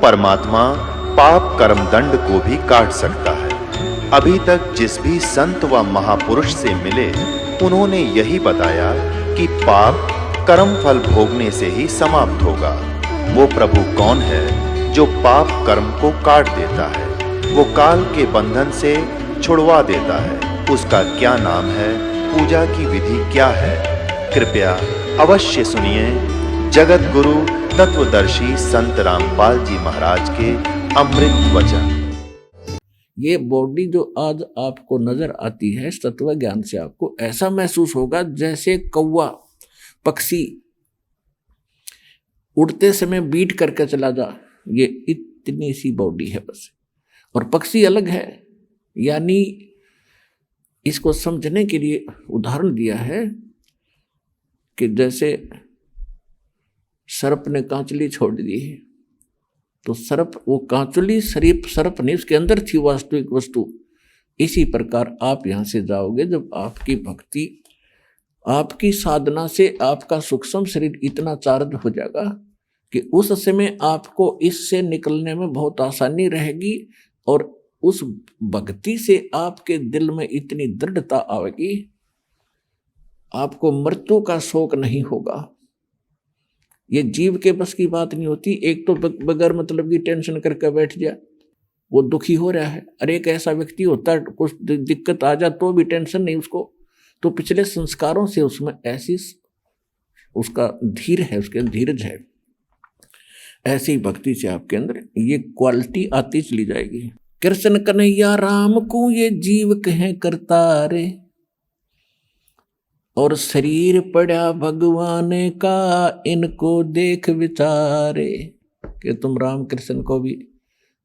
परमात्मा पाप कर्म दंड को भी काट सकता है। अभी तक जिस भी संत व महापुरुष से मिले, उन्होंने यही बताया कि पाप कर्म फल भोगने से ही समाप्त होगा। वो प्रभु कौन है जो पाप कर्म को काट देता है, वो काल के बंधन से छुड़वा देता है? उसका क्या नाम है, पूजा की विधि क्या है? कृपया अवश्य सुनिए जगत गुरु तत्वदर्शी संत रामपाल जी महाराज के अमृत वचन। ये बॉडी जो आज आपको नजर आती है, तत्व ज्ञान से आपको ऐसा महसूस होगा जैसे कौवा पक्षी उड़ते समय बीट करके चला जा, ये इतनी सी बॉडी है बस। और पक्षी अलग है, यानी इसको समझने के लिए उदाहरण दिया है कि जैसे सर्प ने कांचली छोड़ दी है, तो सर्प, वो कांचुली शरीफ सर्प नहीं, उसके अंदर थी वास्तविक वस्तु। इसी प्रकार आप यहां से जाओगे जब आपकी भक्ति, आपकी साधना से आपका सूक्ष्म शरीर इतना चार्ज हो जाएगा कि उस समय आपको इससे निकलने में बहुत आसानी रहेगी। और उस भक्ति से आपके दिल में इतनी दृढ़ता आएगी, आपको मृत्यु का शोक नहीं होगा। ये जीव के बस की बात नहीं होती। एक तो बगैर मतलब की टेंशन करके बैठ जाए, वो दुखी हो रहा है। अरे एक ऐसा व्यक्ति होता है, कुछ दिक्कत आ जाए तो भी टेंशन नहीं उसको, तो पिछले संस्कारों से उसमें ऐसी उसका धीर है, उसके धीरज है। ऐसी भक्ति से आपके अंदर ये क्वालिटी आती चली जाएगी। कृष्ण कन्हैया राम को ये जीव कहें करतारे, और शरीर पड़ा भगवान का इनको देख विचारे। कि तुम राम कृष्ण को भी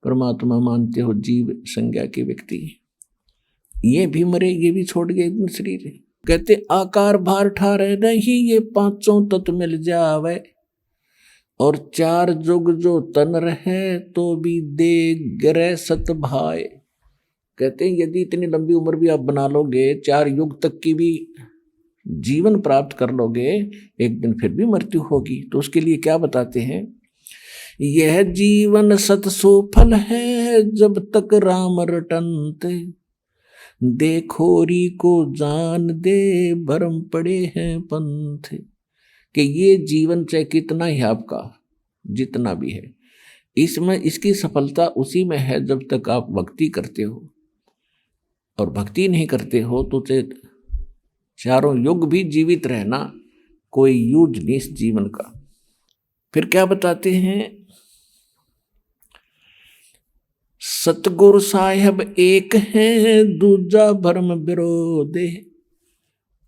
परमात्मा मानते हो, जीव संज्ञा के व्यक्ति, ये भी मरे, ये भी छोड़ गए शरीर। कहते आकार भार ठारे नहीं, ये पांचों तत्व मिल जावे, और चार जुग जो तन रहे तो भी दे गरे सत भाई। कहते हैं यदि इतनी लंबी उम्र भी आप बना लोगे, 4 युग तक की भी जीवन प्राप्त कर लोगे, एक दिन फिर भी मृत्यु होगी। तो उसके लिए क्या बताते हैं, यह जीवन सत सुफल है जब तक राम रटनते, देखोरी को जान दे भरम पड़े हैं पंथ। कि ये जीवन चाहे कितना ही आपका जितना भी है, इसमें इसकी सफलता उसी में है जब तक आप भक्ति करते हो। और भक्ति नहीं करते हो तो चाहे चारों युग भी जीवित रहना कोई यूज नहीं इस जीवन का। फिर क्या बताते हैं, सतगुरु साहेब एक है दूजा भरम विरोधे।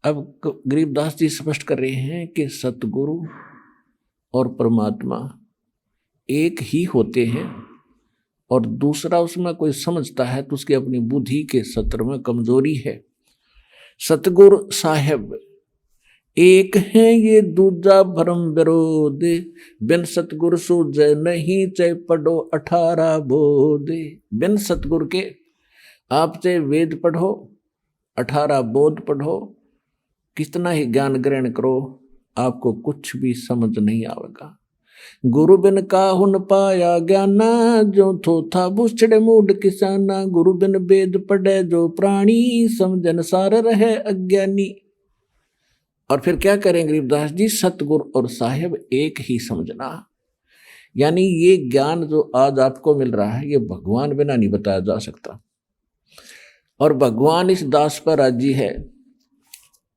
अब गरीबदास जी स्पष्ट कर रहे हैं कि सतगुरु और परमात्मा एक ही होते हैं, और दूसरा उसमें कोई समझता है तो उसकी अपनी बुद्धि के सत्र में कमजोरी है। सतगुरु साहेब एक है ये दूजा भरम विरोधे, बिन सतगुरु सूझे नहीं चाहे पढ़ो 18 बोधे। बिन सतगुरु के आप चाहे वेद पढ़ो, 18 बोध पढ़ो, कितना ही ज्ञान ग्रहण करो, आपको कुछ भी समझ नहीं आएगा। गुरु बिन काहुन पाया ज्ञाना, जो थोथा बुछड़े मूड किसाना। गुरु बिन वेद पढ़े जो प्राणी, समझन सार रहे अज्ञानी। और फिर क्या करें गरीबदास जी, सतगुरु और साहेब एक ही समझना। यानी ये ज्ञान जो आज आपको मिल रहा है, ये भगवान बिना नहीं बताया जा सकता। और भगवान इस दास पर राजी है।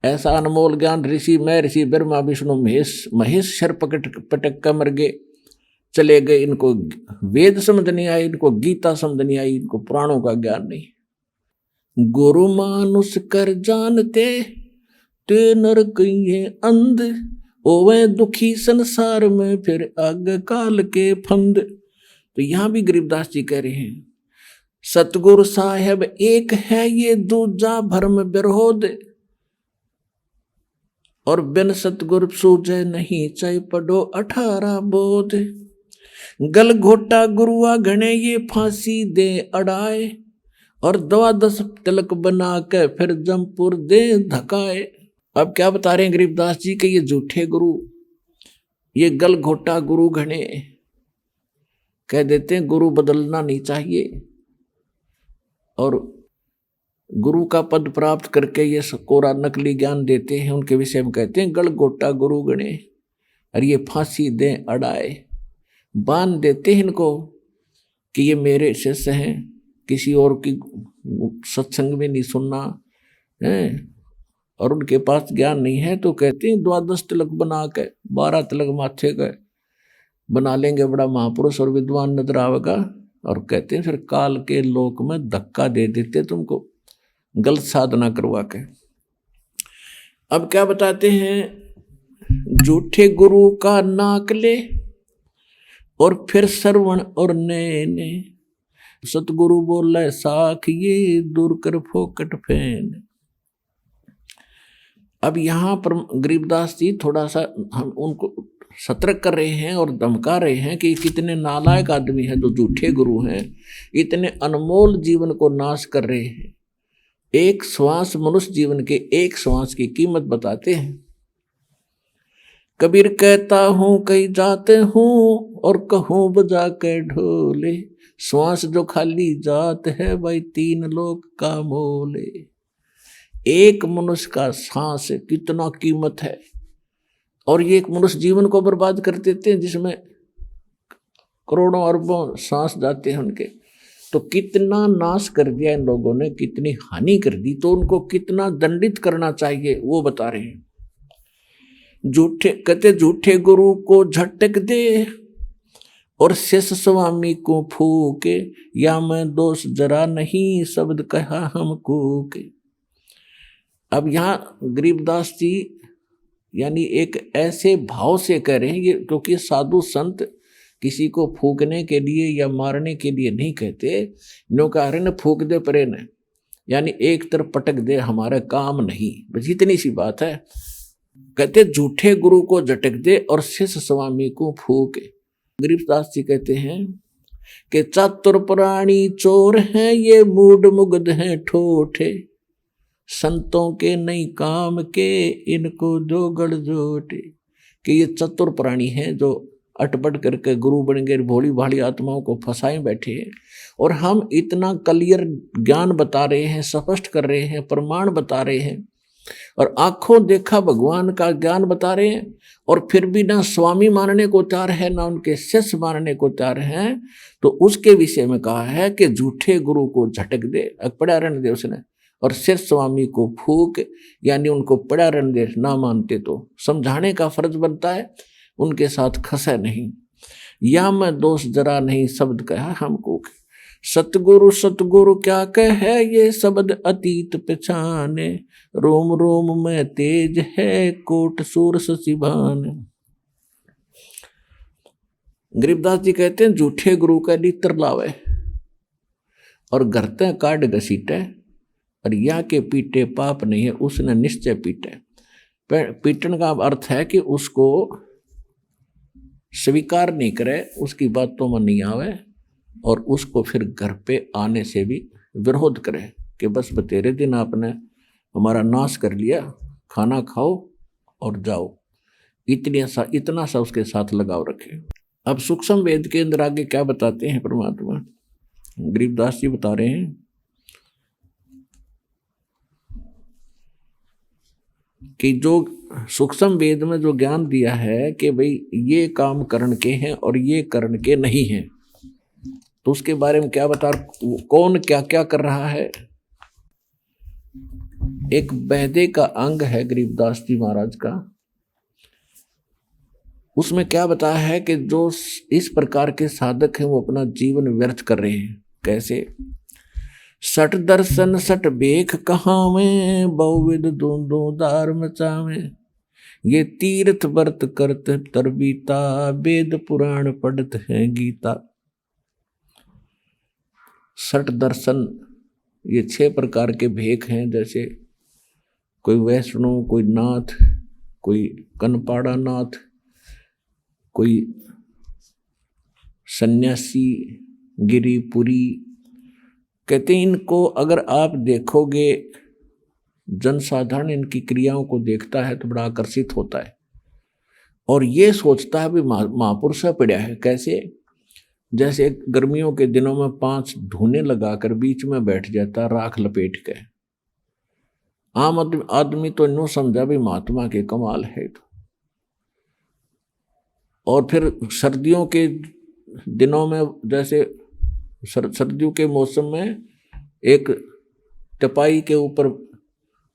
ऐसा अनमोल ज्ञान ऋषि, मैं ऋषि ब्रह्मा विष्णु महेश शर पटक कर मर गए, चले गए। इनको वेद समझ नहीं आई, इनको गीता समझ नहीं आई, इनको पुराणों का ज्ञान नहीं। गुरु मानुष कर जानते ते नर कहिए अंध, ओवे दुखी संसार में फिर आग काल के फंद। तो यहां भी गरीबदास जी कह रहे हैं, सतगुरु साहेब एक है ये दूजा भरम विरोध, और बिन सतगुरु सूझे नहीं चाहे पढ़ो 18 बोध। गल घोटा गुरुआ घने ये फांसी दे अड़ाए, और 12 तिलक बना के फिर जमपुर दे धकाए। अब क्या बता रहे हैं गरीबदास जी के ये झूठे गुरु, ये गल घोटा गुरु घने, कह देते हैं गुरु बदलना नहीं चाहिए, और गुरु का पद प्राप्त करके ये कोरा नकली ज्ञान देते हैं, उनके विषय में कहते हैं गलगोटा गुरु गणे, और ये फांसी दें अड़ाए, बांध देते हैं इनको कि ये मेरे शिष्य हैं, किसी और की सत्संग में नहीं सुनना है, और उनके पास ज्ञान नहीं है, तो कहते हैं 12 तिलक बना के 12 तिलक माथे का बना लेंगे, बड़ा महापुरुष और विद्वान नजर आवेगा, और कहते हैं फिर काल के लोक में धक्का दे देते तुमको गलत साधना करवा के। अब क्या बताते हैं, झूठे गुरु का नाक ले और फिर श्रवण और नैने, सतगुरु बोले साख ये दूर कर फोकट फैन। अब यहाँ पर गरीबदास जी थोड़ा सा हम उनको सतर्क कर रहे हैं और धमका रहे हैं कि कितने नालायक आदमी हैं जो झूठे गुरु हैं, इतने अनमोल जीवन को नाश कर रहे हैं। एक श्वास, मनुष्य जीवन के एक श्वास की कीमत बताते हैं। कबीर कहता हूँ कहीं जाते हूँ और कहूँ बजा के ढोले, श्वास जो खाली जात है भाई 3 लोक का मोले। एक मनुष्य का सांस कितना कीमत है, और ये एक मनुष्य जीवन को बर्बाद कर देते हैं जिसमें करोड़ों अरबों सांस जाते हैं उनके। तो कितना नाश कर दिया इन लोगों ने, कितनी हानि कर दी, तो उनको कितना दंडित करना चाहिए वो बता रहे हैं। झूठे कहते झूठे गुरु को झटक दे और शेष स्वामी को फूके, या मैं दोष जरा नहीं शब्द कहा हमको के। अब यहाँ गरीबदास जी यानी एक ऐसे भाव से कह रहे हैं ये, क्योंकि साधु संत किसी को फूकने के लिए या मारने के लिए नहीं कहते, नो कह रहे न फूक दे परे न, यानी एक तरफ पटक दे, हमारा काम नहीं, बस इतनी सी बात है। कहते झूठे गुरु को झटक दे और शिष स्वामी को फूके। गरीबदास जी कहते हैं कि चातुर प्राणी चोर हैं ये, मूड मुग्ध हैं ठोठे, संतों के नहीं काम के इनको दो गढ़ जोटे। कि ये चतुर प्राणी हैं जो अटपट करके गुरु बन गए, भोली भाली आत्माओं को फंसाए बैठे हैं, और हम इतना क्लियर ज्ञान बता रहे हैं, स्पष्ट कर रहे हैं, प्रमाण बता रहे हैं, और आंखों देखा भगवान का ज्ञान बता रहे हैं, और फिर भी ना स्वामी मानने को तैयार है ना उनके शिष्य मानने को तैयार हैं। तो उसके विषय में कहा है कि झूठे गुरु को झटक दे, पड़ा रहने दे उसने, और शिष्य स्वामी को फूक, यानी उनको पड़ा रहने दे, ना मानते तो समझाने का फर्ज बनता है, उनके साथ खसे नहीं। या मैं दोष जरा नहीं शब्द कहा हमको, सतगुरु सतगुरु क्या कहे ये शब्द अतीत पहचाने, रोम रोम में तेज है कोट सूर सिभान। गरीबदास जी कहते हैं झूठे गुरु का नित्र लावे और घरते काट घसीटे, और या के पीटे पाप नहीं है उसने निश्चय पीटे। पीटन का अर्थ है कि उसको स्वीकार नहीं करे, उसकी बातों में नहीं आवे, और उसको फिर घर पे आने से भी विरोध करे कि बस बतेरे दिन आपने हमारा नाश कर लिया, खाना खाओ और जाओ, इतना सा उसके साथ लगाव रखे। अब सूक्ष्म वेद के अंदर आगे क्या बताते हैं परमात्मा, गरीबदास जी बता रहे हैं कि जो सूक्ष्म वेद में जो ज्ञान दिया है कि भाई ये काम करण के हैं और ये करण के नहीं हैं, तो उसके बारे में क्या बता, कौन क्या क्या कर रहा है। एक बहदे का अंग है गरीबदास जी महाराज का, उसमें क्या बताया है कि जो इस प्रकार के साधक हैं वो अपना जीवन व्यर्थ कर रहे हैं। कैसे, सट दर्शन सट बेख कहाँ में, बहुविध दो दार मचावे, ये तीर्थ व्रत करत तरबीता, वेद पुराण पढ़त है गीता। सट दर्शन ये 6 प्रकार के भेख हैं, जैसे कोई वैष्णव, कोई नाथ, कोई कनपाड़ा नाथ, कोई सन्यासी, गिरिपुरी। कहते हैं इनको अगर आप देखोगे, जनसाधारण इनकी क्रियाओं को देखता है तो बड़ा आकर्षित होता है और ये सोचता है भी महापुरुष पड़ा है। कैसे, जैसे गर्मियों के दिनों में 5 धूने लगाकर बीच में बैठ जाता राख लपेट के। आम आदमी तो नो समझा भी महात्मा के कमाल है। तो और फिर सर्दियों के दिनों में जैसे सर्दियों के मौसम में एक टपाई के ऊपर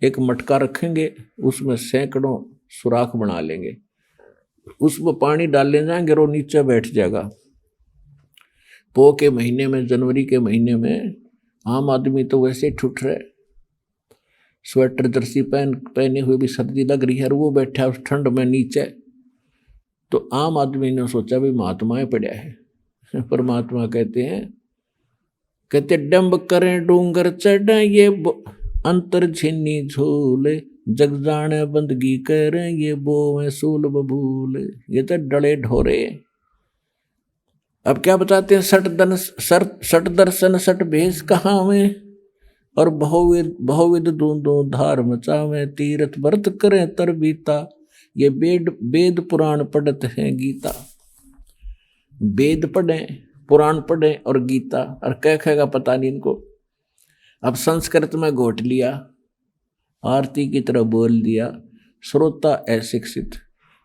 एक मटका रखेंगे, उसमें सैकड़ों सुराख बना लेंगे, उसमें पानी डालने जाएंगे और नीचे बैठ जाएगा। पो के महीने में, जनवरी के महीने में आम आदमी तो वैसे ठुठ रहे, स्वेटर जर्सी पहने हुए भी सर्दी लग रही है और वो बैठा उस ठंड में नीचे। तो आम आदमी ने सोचा भी महात्माएं पड़ा है। परमात्मा कहते डंब करें डूंगर चढ़े ये अंतर छिन्नी झूले, जग जाने बंदगी करें ये बोवें सूल बबूल। ये तो डले ढोरे। अब क्या बताते हैं, सट दर्शन सट भेष कहाँ में, और बहुविध दूंदो धार मचावे, तीर्थ व्रत करें तर बीता, ये वेद पुराण पढ़त हैं गीता। वेद पढ़े, पुराण पढ़े और गीता, और क्या कहेगा पता नहीं इनको। अब संस्कृत में घोट लिया, आरती की तरह बोल दिया, श्रोता अशिक्षित।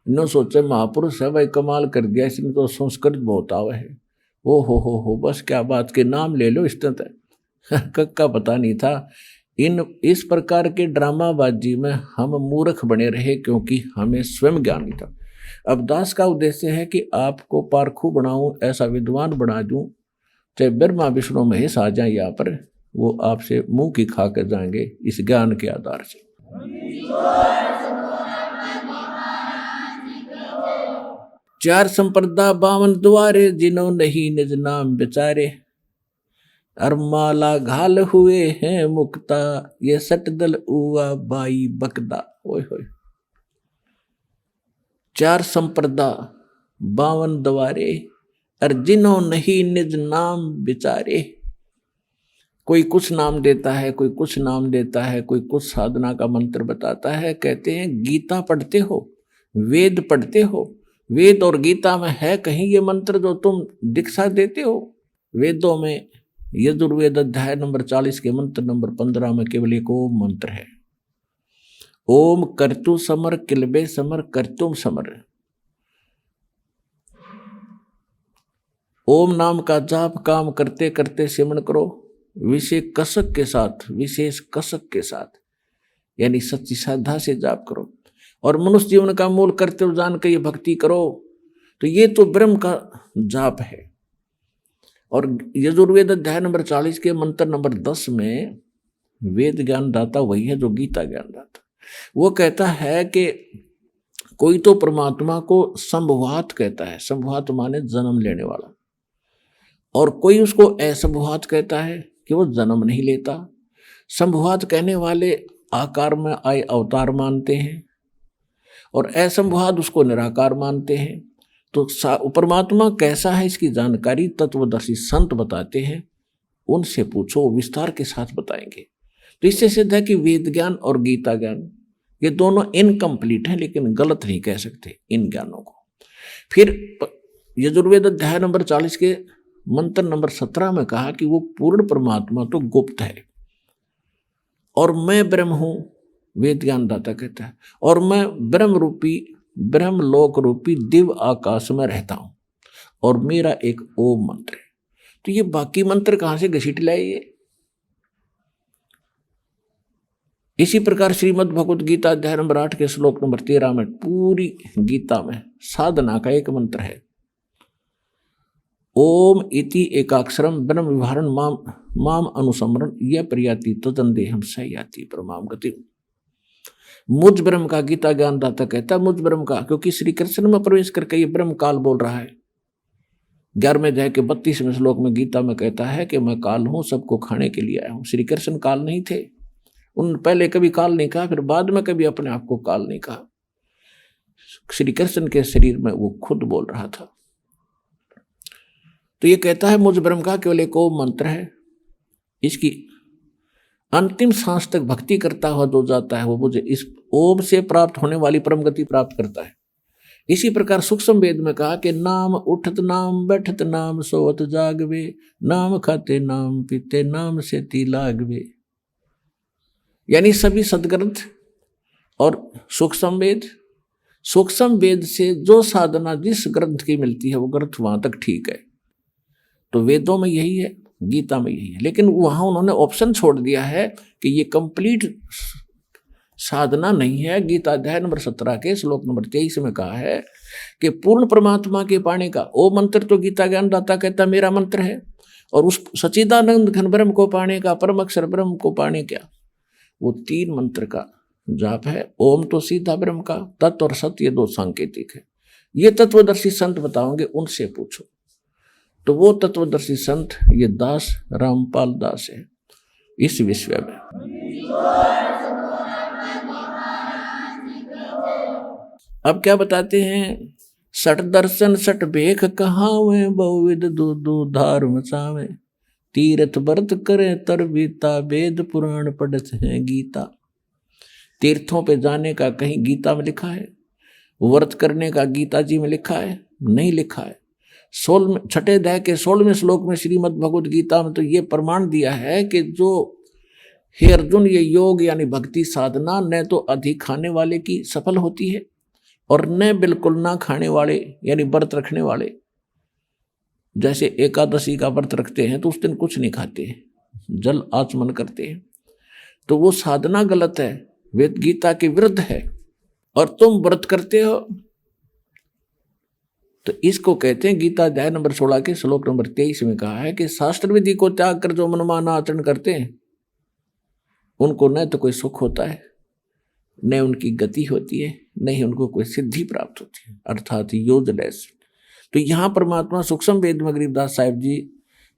इन्हों सोचे महापुरुष है भाई, कमाल कर दिया, इसने तो संस्कृत बहुत आवे है। ओ हो बस क्या बात के नाम ले लो, इस तरह कक्का पता नहीं था। इस प्रकार के ड्रामाबाजी में हम मूर्ख बने रहे, क्योंकि हमें स्वयं ज्ञान नहीं था। अब दास का उद्देश्य है कि आपको पारखू बनाऊं, ऐसा विद्वान बना दूं, चाहे ब्रह्मा विष्णु महेश आ जाए यहाँ पर, वो आपसे मुंह की खा कर जाएंगे इस ज्ञान के आधार से। 4 संप्रदा 52 द्वारे, जिन्हों नहीं निज नाम बेचारे, और माला घाल हुए हैं मुक्ता, ये सटदल उआ बाई बकदा। ओए होए, 4 संप्रदा 52 द्वारे, और जिन्हों नहीं निज नाम बेचारे। कोई कुछ नाम देता है, कोई कुछ नाम देता है, कोई कुछ साधना का मंत्र बताता है। कहते हैं गीता पढ़ते हो, वेद पढ़ते हो, वेद और गीता में है कहीं ये मंत्र जो तुम दीक्षा देते हो? वेदों में यजुर्वेद अध्याय नंबर 40 के मंत्र नंबर 15 में केवल एक ओम मंत्र है। ओम कर्तु समर किलबे समर कर्तुम समर। ओम नाम का जाप काम करते करते सिमरण करो, विशेष कसक के साथ, विशेष कसक के साथ, यानी सच्ची श्रद्धा से जाप करो, और मनुष्य जीवन का मूल कर्तव्य जान के ये भक्ति करो। तो ये तो ब्रह्म का जाप है। और यजुर्वेद अध्याय नंबर 40 के मंत्र नंबर 10 में वेद ज्ञान दाता वही है जो गीता ज्ञान दाता। वो कहता है कि कोई तो परमात्मा को संभवात कहता है, संभवात माने जन्म लेने वाला, और कोई उसको असंभवात कहता है कि वो जन्म नहीं लेता। संभवात कहने वाले आकार में आए अवतार मानते हैं, और असंभवात उसको निराकार मानते हैं। तो परमात्मा कैसा है इसकी जानकारी तत्वदर्शी संत बताते हैं, उनसे पूछो, विस्तार के साथ बताएंगे। तो इससे सिद्ध है कि वेद ज्ञान और गीता ज्ञान ये दोनों इनकम्प्लीट हैं, लेकिन गलत नहीं कह सकते इन ज्ञानों को। फिर यजुर्वेद अध्याय नंबर 40 के मंत्र नंबर 17 में कहा कि वो पूर्ण परमात्मा तो गुप्त है, और मैं ब्रह्म हूं, वेद ज्ञान दाता कहता है, और मैं ब्रह्म लोक रूपी दिव्य आकाश में रहता हूं, और मेरा एक ओम मंत्र है। तो ये बाकी मंत्र कहां से घसीट लाए ये? इसी प्रकार श्रीमद् भगवत गीता अध्याय नंबर 8 के श्लोक नंबर 13 में, पूरी गीता में साधना का एक मंत्र है, ओम इति एकाक्षरम ब्रह्म विहारण माम अनुसमरण यह प्रयाति तदंदेहम सयाति परमाम गति। मुझ ब्रह्म का गीता ज्ञान दाता कहता है, मुझ ब्रह्म का, क्योंकि श्री कृष्ण में प्रवेश करके ये ब्रह्म काल बोल रहा है। 11वें अध्याय के 32वें श्लोक में गीता में कहता है कि मैं काल हूं, सबको खाने के लिए आया हूं। श्री कृष्ण काल नहीं थे, उन्होंने पहले कभी काल नहीं कहा, फिर बाद में कभी अपने आप को काल नहीं कहा। श्री कृष्ण के शरीर में वो खुद बोल रहा था। तो ये कहता है मुझ ब्रह्म का केवल एक ओम मंत्र है, इसकी अंतिम सांस तक भक्ति करता हुआ जो जाता है वो मुझे इस ओम से प्राप्त होने वाली परम गति प्राप्त करता है। इसी प्रकार सूक्ष्म वेद में कहा कि नाम उठत नाम बैठत नाम सोवत जागवे, नाम खाते नाम पीते नाम से ती लागवे। यानी सभी सदग्रंथ और सूक्ष्म वेद से जो साधना जिस ग्रंथ की मिलती है वो ग्रंथ वहां तक ठीक है। तो वेदों में यही है, गीता में यही है, लेकिन वहां उन्होंने ऑप्शन छोड़ दिया है कि ये कंप्लीट साधना नहीं है। गीता अध्याय नंबर 17 के श्लोक नंबर 23 में कहा है कि पूर्ण परमात्मा के पाने का वो मंत्र तो गीता ज्ञानदाता कहता मेरा मंत्र है, और उस सच्चिदानंद घन ब्रह्म को पाने का, परम अक्षर ब्रह्म को पाने का वो 3 मंत्र का जाप है। ओम तो सीधा ब्रह्म का, तत्व और सत्य ये 2 सांकेतिक है। ये तत्वदर्शी संत बताओगे, उनसे पूछो। तो वो तत्वदर्शी संत ये दास रामपाल दास है इस विश्व में। अब क्या बताते हैं, सठ दर्शन सठ भेख कहावे, बहुविध दो धार मचावे, तीर्थ व्रत करे तर बीता, वेद पुराण पढ़त है गीता। तीर्थों पे जाने का कहीं गीता में लिखा है? व्रत करने का गीता जी में लिखा है? नहीं लिखा है। 6 अध्याय के 16वें श्लोक में श्रीमद् भगवद गीता में तो ये प्रमाण दिया है कि जो हे अर्जुन ये योग यानी भक्ति साधना न तो अधिक खाने वाले की सफल होती है और न बिल्कुल ना खाने वाले यानी व्रत रखने वाले। जैसे एकादशी का व्रत रखते हैं तो उस दिन कुछ नहीं खाते, जल आचमन करते हैं, तो वो साधना गलत है, वेद गीता के विरुद्ध है। और तुम व्रत करते हो तो इसको कहते हैं, गीता अध्याय नंबर 16 के श्लोक नंबर 23 में कहा है कि शास्त्र विधि को त्याग कर जो मनमाना आचरण करते हैं उनको न तो कोई सुख होता है, न उनकी गति होती है, न ही उनको कोई सिद्धि प्राप्त होती है, अर्थात यूजलेस। तो यहाँ परमात्मा सूक्ष्म वेद में गरीबदास साहिब जी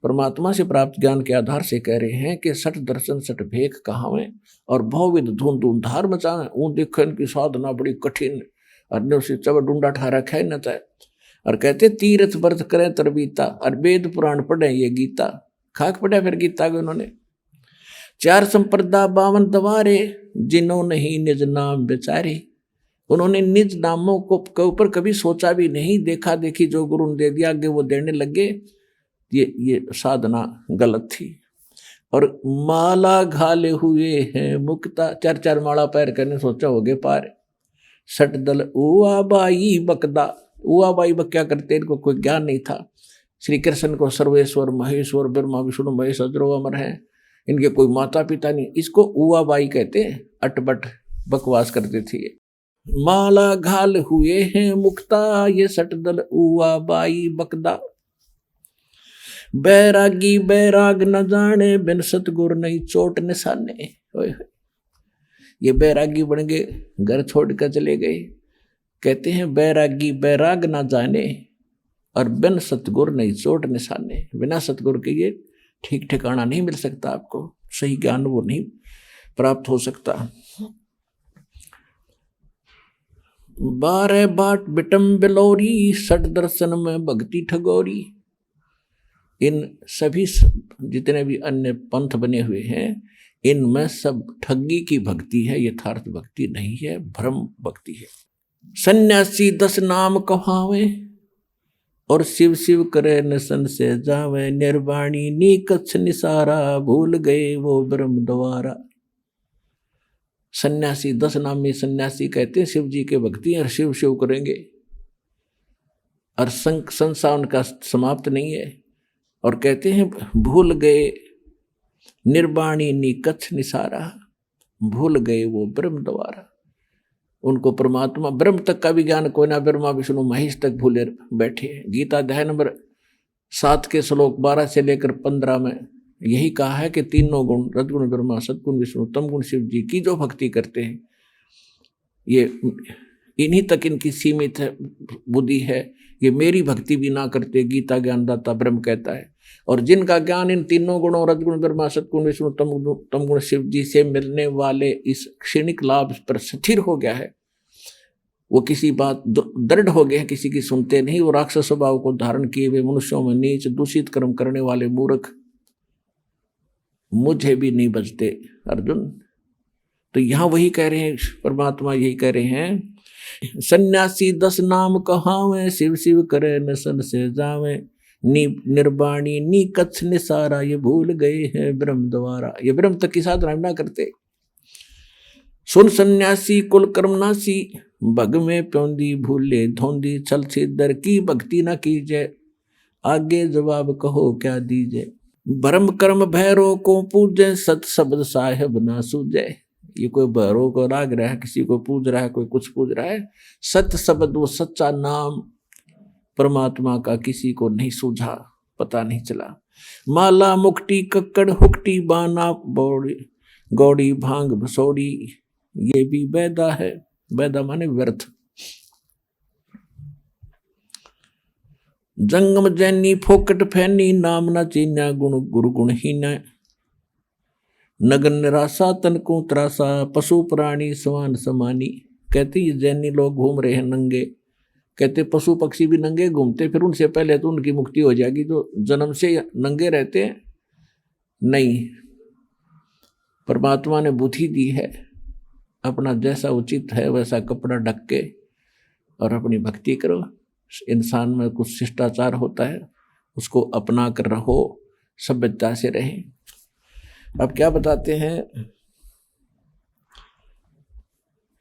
परमात्मा से प्राप्त ज्ञान के आधार से कह रहे हैं कि सठ दर्शन सठ भेख कहावे और बहुविध धूम धूम धार मचावे। वो देखो इनकी साधना बड़ी कठिन, और उसे चबड़ डूंडा ठा रखा है न तय, और कहते तीर्थ व्रत करें तरबीता, और वेद पुराण पढ़े ये गीता। खाक पढ़ा फिर गीता को उन्होंने। 4 संप्रदा 52 दवारे, जिन्हों नहीं निज नाम बेचारे। उन्होंने निज नामों को के ऊपर कभी सोचा भी नहीं, देखा देखी जो गुरु ने दे दिया आगे वो देने लगे। ये साधना गलत थी। और माला घाले हुए हैं मुक्ता, 4 माला पैर करने सोचा होगे पार। सट दल उआ बाई बकदा, उआ बाई बक क्या करते, इनको कोई ज्ञान नहीं था। श्री कृष्ण को सर्वेश्वर महेश्वर ब्रह्मा विष्णु महेश अजरो अमर है, इनके कोई माता पिता नहीं, इसको उआ बाई कहते हैं। अटपट बकवास करते थे ये। माला घाल हुए हैं मुक्ता, ये सट दल उआ बाई बकदा। बैरागी बैराग न जाने, बिन सतगुर नहीं चोट निशाने। ये बैरागी बन गए, घर छोड़ कर चले गए। कहते हैं बैरागी बैराग ना जाने और बिन सतगुर नहीं चोट निशाने। बिना सतगुर के ये ठीक ठिकाना नहीं मिल सकता, आपको सही ज्ञान वो नहीं प्राप्त हो सकता। 12 बाट बिटम बिलोरी, सठ दर्शन में भक्ति ठगोरी। इन सभी जितने भी अन्य पंथ बने हुए हैं इनमें सब ठगी की भक्ति है, यथार्थ भक्ति नहीं है, भ्रम भक्ति है। सन्यासी 10 नाम कहावे और शिव शिव करे नसन से जावे, निर्वाणी नीकच्छ निसारा, भूल गए वो ब्रह्म द्वारा। सन्यासी 10 नाम में सन्यासी कहते हैं शिव जी के भक्ति और शिव शिव करेंगे और संसार उनका समाप्त नहीं है। और कहते हैं भूल गए निर्वाणी नीकच्छ निसारा, भूल गए वो ब्रह्म द्वारा। उनको परमात्मा ब्रह्म तक का भी ज्ञान कोई ना, ब्रह्मा विष्णु महेश तक भूले बैठे। गीता अध्याय नंबर 7 के श्लोक 12 से लेकर 15 में यही कहा है कि तीनों गुण रजगुण ब्रह्मा सदगुण विष्णु तम गुण शिव जी की जो भक्ति करते हैं ये इन्हीं तक इनकी सीमित है बुद्धि है, ये मेरी भक्ति भी ना करते, गीता ज्ञानदाता ब्रह्म कहता है। और जिनका ज्ञान इन तीनों गुणों रजगुण ब्रह्मा सदगुण विष्णु तम गुण शिव जी से मिलने वाले इस क्षणिक लाभ पर स्थिर हो गया है, वो किसी बात दृढ़ हो गए हैं, किसी की सुनते नहीं। वो राक्षस स्वभाव को धारण किए हुए मनुष्यों में नीच दूषित कर्म करने वाले मूर्ख मुझे भी नहीं बचते अर्जुन। तो यहां वही कह रहे हैं, परमात्मा यही कह रहे हैं, सन्यासी 10 नाम कहावे, शिव शिव करे न सन से जावे, नी निर्वाणी नी कच्छ निसारा, ये भूल गए हैं ब्रह्म द्वारा। ये ब्रह्म तक की साधना ना करते। सुन सन्यासी कुल कर्मनासी, भग में प्योंदी भूले धोंदी, छल छिदर की भक्ति न कीजे, आगे जवाब कहो क्या दीजे। भरम कर्म भैरो को पूजे, सत शब्द साहेब ना सूझे। ये कोई भैरो को राग रहा है, किसी को पूज रहा है, कोई कुछ पूज रहा है, सत्य शब्द वो सच्चा नाम परमात्मा का किसी को नहीं सूझा, पता नहीं चला। माला मुक्ति कक्कड़ हुक्टी बाना बौड़ी, गौड़ी भांग भसोड़ी, ये भी बैदा है। बैदा माने व्यर्थ। जंगम जैनी फोकट फैनी, नाम न चीन्या गुण गुरु गुणहीन, नगन निराशा तन को त्रासा, पशु प्राणी समान समानी। कहते ये जैनी लोग घूम रहे हैं नंगे, कहते पशु पक्षी भी नंगे घूमते, फिर उनसे पहले तो उनकी मुक्ति हो जाएगी, जो जन्म से नंगे रहते हैं। नहीं, परमात्मा ने बुद्धि दी है, अपना जैसा उचित है वैसा कपड़ा ढक के और अपनी भक्ति करो। इंसान में कुछ शिष्टाचार होता है, उसको अपना कर रहो, सभ्यता से रहें। अब क्या बताते हैं,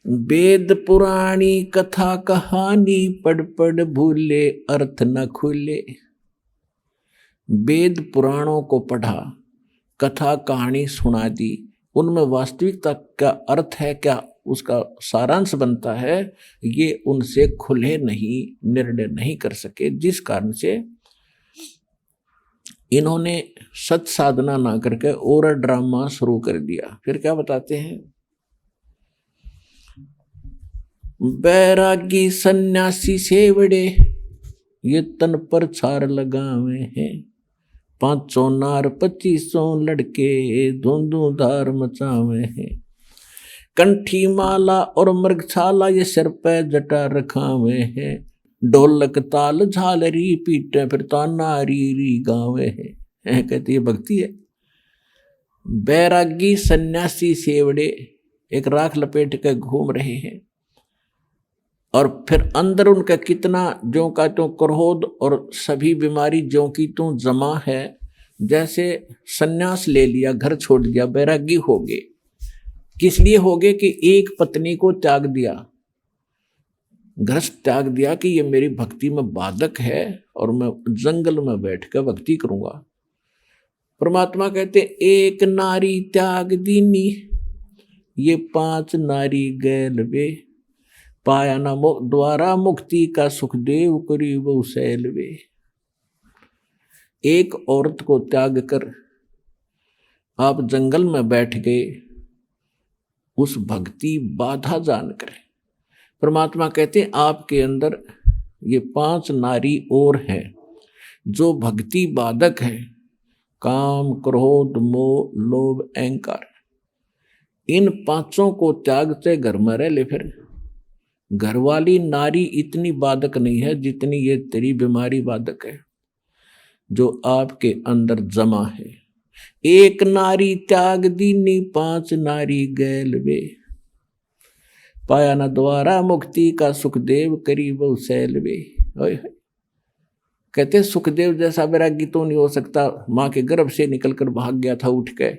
वेद पुराणी कथा कहानी, पढ़ पढ़ भूले अर्थ न खुले। वेद पुराणों को पढ़ा, कथा कहानी सुना दी, उनमें वास्तविकता क्या अर्थ है, क्या उसका सारांश बनता है, ये उनसे खुले नहीं, निर्णय नहीं कर सके, जिस कारण से इन्होंने सत साधना ना करके और ड्रामा शुरू कर दिया। फिर क्या बताते हैं, बैरागी सन्यासी सेवड़े, ये तन पर छार लगावे हैं, 500 नार 2500 लड़के, धुंधु धार मचावे हैं। कंठी माला और मृगछाला, ये सिर पे जटा रखावे हैं, ढोलक ताल झालरी पीटे, फिर ताना री गावे हैं। कहती है भक्ति है। बैरागी सन्यासी सेवड़े एक राख लपेट के घूम रहे हैं, और फिर अंदर उनका कितना ज्यों का त्यों क्रोध और सभी बीमारी ज्यों की त्यों जमा है। जैसे सन्यास ले लिया, घर छोड़ दिया, बैरागी हो गए। किस लिए हो गए कि एक पत्नी को त्याग दिया, घर त्याग दिया कि ये मेरी भक्ति में बाधक है और मैं जंगल में बैठकर भक्ति करूंगा। परमात्मा कहते एक नारी त्याग दीनी, ये 5 नारी गैल वे, पाया ना द्वारा मुक्ति का सुखदेव करी वो सैल वे। एक औरत को त्याग कर आप जंगल में बैठ गए, उस भक्ति बाधा जानकर। परमात्मा कहते आपके अंदर ये 5 नारी और हैं जो भक्ति बाधक है, काम क्रोध मोह लोभ अहंकार। इन 5 को त्यागते घर में रह ले। फिर घर वाली नारी इतनी बाधक नहीं है जितनी ये तेरी बीमारी बाधक है जो आपके अंदर जमा है। एक नारी त्याग दीनी, 5 नारी गैल वे, पाया न द्वारा मुक्ति का सुखदेव करी वो सैल वे। कहते सुखदेव जैसा वैरागी तो नहीं हो सकता, माँ के गर्भ से निकलकर भाग गया था उठ के,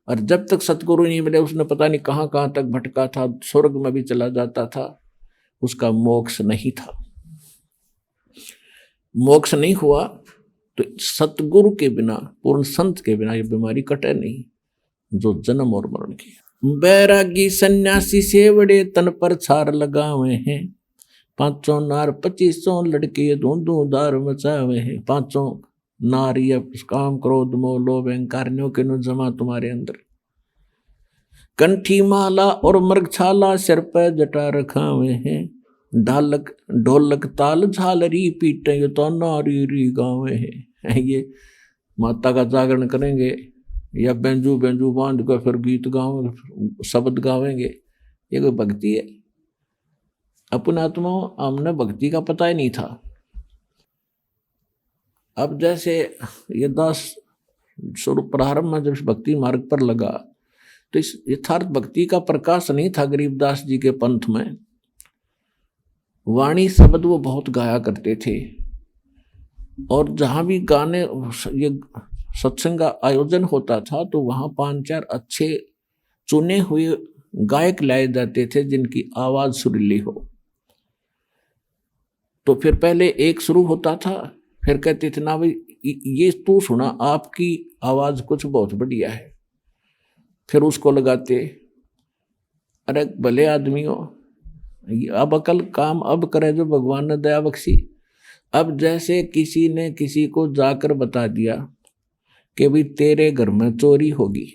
और जब तक सतगुरु नहीं मिले उसने पता नहीं कहाँ कहाँ तक भटका था, स्वर्ग में भी चला जाता था, उसका मोक्ष नहीं था। मोक्ष नहीं हुआ तो सतगुरु के बिना, पूर्ण संत के बिना ये बीमारी कटे नहीं जो जन्म और मरण की। बैरागी सन्यासी सेवड़े तन पर छार लगावे हैं, 500 नार 2500 लड़के धूंधू धार मचावे हैं। 500 नार ये काम क्रोध मोह लोभ अहंकार के नो जमा तुम्हारे अंदर। कंठी माला और मृगछाला सिर पर जटा रखावे हैं, ढोलक ताल झालरी पीटे ये तो नारी री गावे हैं। ये माता का जागरण करेंगे या बेंजू बेंजू बांध कर फिर गीत गावेंगे, शब्द गावेंगे, ये कोई भक्ति है? अपने आत्मा हमने भक्ति का पता ही नहीं था। अब जैसे ये दास शुरू प्रारंभ में जब भक्ति मार्ग पर लगा तो इस यथार्थ भक्ति का प्रकाश नहीं था गरीबदास जी के पंथ में। वाणी शब्द वो बहुत गाया करते थे, और जहां भी गाने ये सत्संग का आयोजन होता था तो वहां 5-4 अच्छे चुने हुए गायक लाए जाते थे जिनकी आवाज सुरीली हो। तो फिर पहले एक शुरू होता था, फिर कहते थे ना भाई ये तू सुना, आपकी आवाज कुछ बहुत बढ़िया है। फिर उसको लगाते, अरे भले आदमियों, अब अकल काम अब करे जो भगवान ने दया बख्शी। अब जैसे किसी ने किसी को जाकर बता दिया कि भाई तेरे घर में चोरी होगी,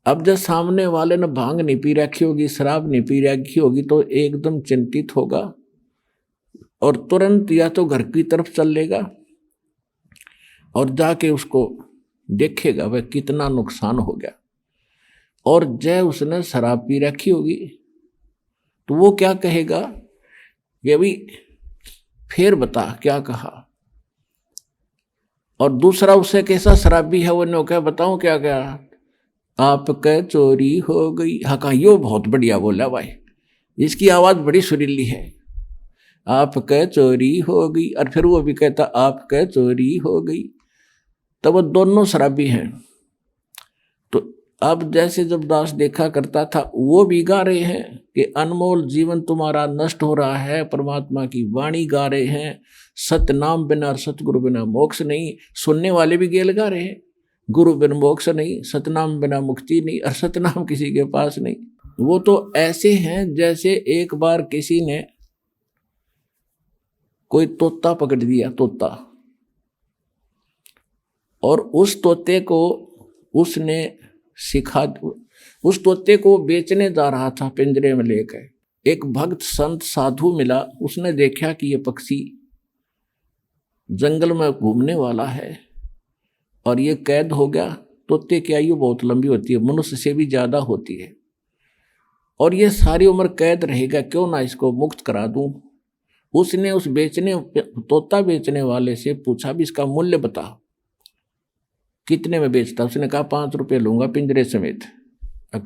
अब जब सामने वाले ने भांग नहीं पी रखी होगी, शराब नहीं पी रखी होगी, तो एकदम चिंतित होगा और तुरंत या तो घर की तरफ चल लेगा और जाके उसको देखेगा वह कितना नुकसान हो गया। और जय उसने शराब पी रखी होगी तो वो क्या कहेगा, ये भी फिर बता क्या कहा। और दूसरा उससे कैसा शराबी है, वो क्या बताऊं क्या क्या, आपके चोरी हो गई। हाँ कहा यो बहुत बढ़िया बोला भाई, इसकी आवाज बड़ी सुरीली है, आपके चोरी हो गई। और फिर वो भी कहता आपके चोरी हो गई। तब वो दोनों शराबी हैं। तो अब जैसे जब दास देखा करता था, वो भी गा रहे हैं कि अनमोल जीवन तुम्हारा नष्ट हो रहा है, परमात्मा की वाणी गा रहे हैं, सत्य नाम बिना और सतगुरु बिना मोक्ष नहीं। सुनने वाले भी गेल गा रहे हैं, गुरु बिन मोक्ष नहीं, सतनाम बिना मुक्ति नहीं, और सतनाम किसी के पास नहीं। वो तो ऐसे हैं जैसे एक बार किसी ने कोई तोता पकड़ दिया, तोता, और उस तोते को उसने सिखा, उस तोते को बेचने जा रहा था पिंजरे में लेकर। एक भक्त संत साधु मिला, उसने देखा कि ये पक्षी जंगल में घूमने वाला है और ये कैद हो गया। तोते की आयु बहुत लंबी होती है, मनुष्य से भी ज्यादा होती है, और ये सारी उम्र कैद रहेगा, क्यों ना इसको मुक्त करा दूं। उसने उस तोता बेचने वाले से पूछा भी इसका मूल्य बता, कितने में बेचता। उसने कहा 5 रुपये लूंगा पिंजरे समेत।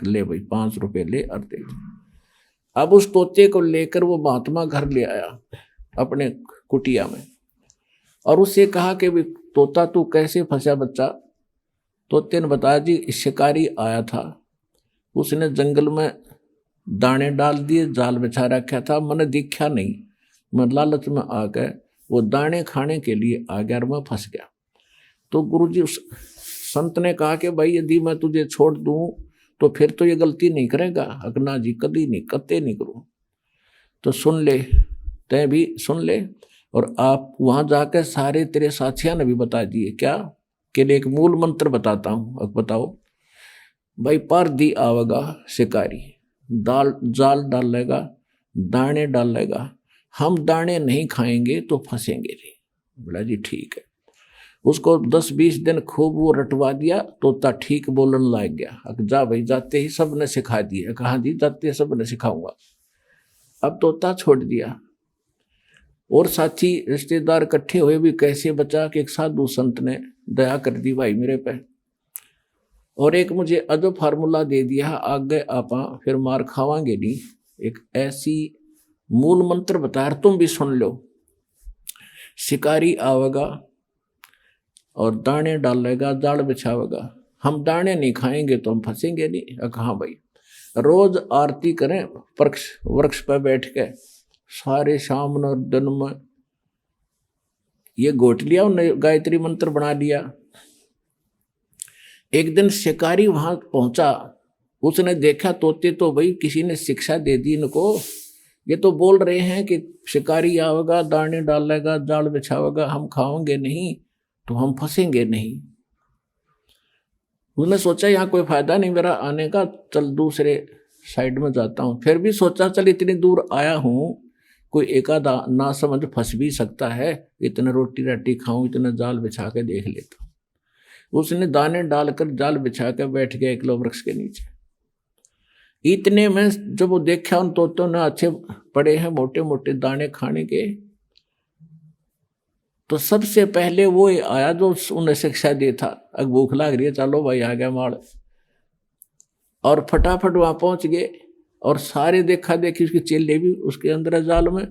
ले भाई 5 रुपये ले और दे। अब उस तोते को लेकर वो महात्मा घर ले आया अपने कुटिया में, और उससे कहा कि भी तोता तू कैसे फंसा बच्चा। तोते ने बताया जी शिकारी आया था, उसने जंगल में दाने डाल दिए, जाल बिछा रखा था, मैंने दिखा नहीं, मैं लालच में आ गए, वो दाने खाने के लिए आ गया और मैं फंस गया। तो गुरुजी उस संत ने कहा कि भाई यदि मैं तुझे छोड़ दूं तो फिर तो ये गलती नहीं करेगा। अगना जी कदी नहीं, कत्ते नहीं करूं। तो सुन ले, तय भी सुन ले, और आप वहां जाकर सारे तेरे साथियों ने भी बता दिए क्या, कि एक मूल मंत्र बताता हूं। अब बताओ भाई, पर दी आवेगा शिकारी, जाल डालेगा, दाने डालेगा, हम दाने नहीं खाएंगे तो फंसेंगे नहीं। बोला जी ठीक है। उसको 10-20 दिन खूब वो रटवा दिया, तोता ठीक बोलने लग गया। अब जा भाई, जाते ही सब ने सिखा दिया। कहा जी जाते सब ने सिखाऊंगा। अब तोता छोड़ दिया, और साथी रिश्तेदार इकट्ठे हुए भी कैसे बचा कि एक साधु संत ने दया कर दी भाई मेरे पे, और एक मुझे अदब फार्मूला दे दिया, आगे आपा फिर मार खावांगे नहीं। एक ऐसी मूल मंत्र बताया, तुम भी सुन लो। शिकारी आवेगा और दाने डालेगा, जाल बिछावेगा, हम दाने नहीं खाएंगे तो हम फंसेंगे नहीं। कहाँ भाई, रोज आरती करें वृक्ष पर बैठ के, सारे शाम और दिन में ये घोट लिया, उन्हें गायत्री मंत्र बना लिया। एक दिन शिकारी वहां पहुंचा, उसने देखा तोते तो भाई किसी ने शिक्षा दे दी इनको, ये तो बोल रहे हैं कि शिकारी आवेगा, दाने डालेगा, जाल बिछावेगा, हम खाओगे नहीं तो हम फंसेंगे नहीं। उसने सोचा यहाँ कोई फायदा नहीं मेरा आने का, चल दूसरे साइड में जाता हूँ। फिर भी सोचा चल इतनी दूर आया हूँ, कोई एकादा ना समझ फंस भी सकता है, इतने रोटी राटी खाऊं, इतने जाल बिछा के देख लेता हूँ। उसने दाने डालकर जाल बिछा के बैठ गया एक वृक्ष के नीचे। इतने में जब वो देखा उन तोतों ने अच्छे पड़े हैं मोटे मोटे दाने खाने के, तो सबसे पहले वो आया जो उन्हें शिक्षा दे था। अब भूख लग रही है, चलो भाई आ गया माड़, और फटाफट वहां पहुंच गए और सारे देखा देखी उसके चेले भी उसके अंदर जाल में।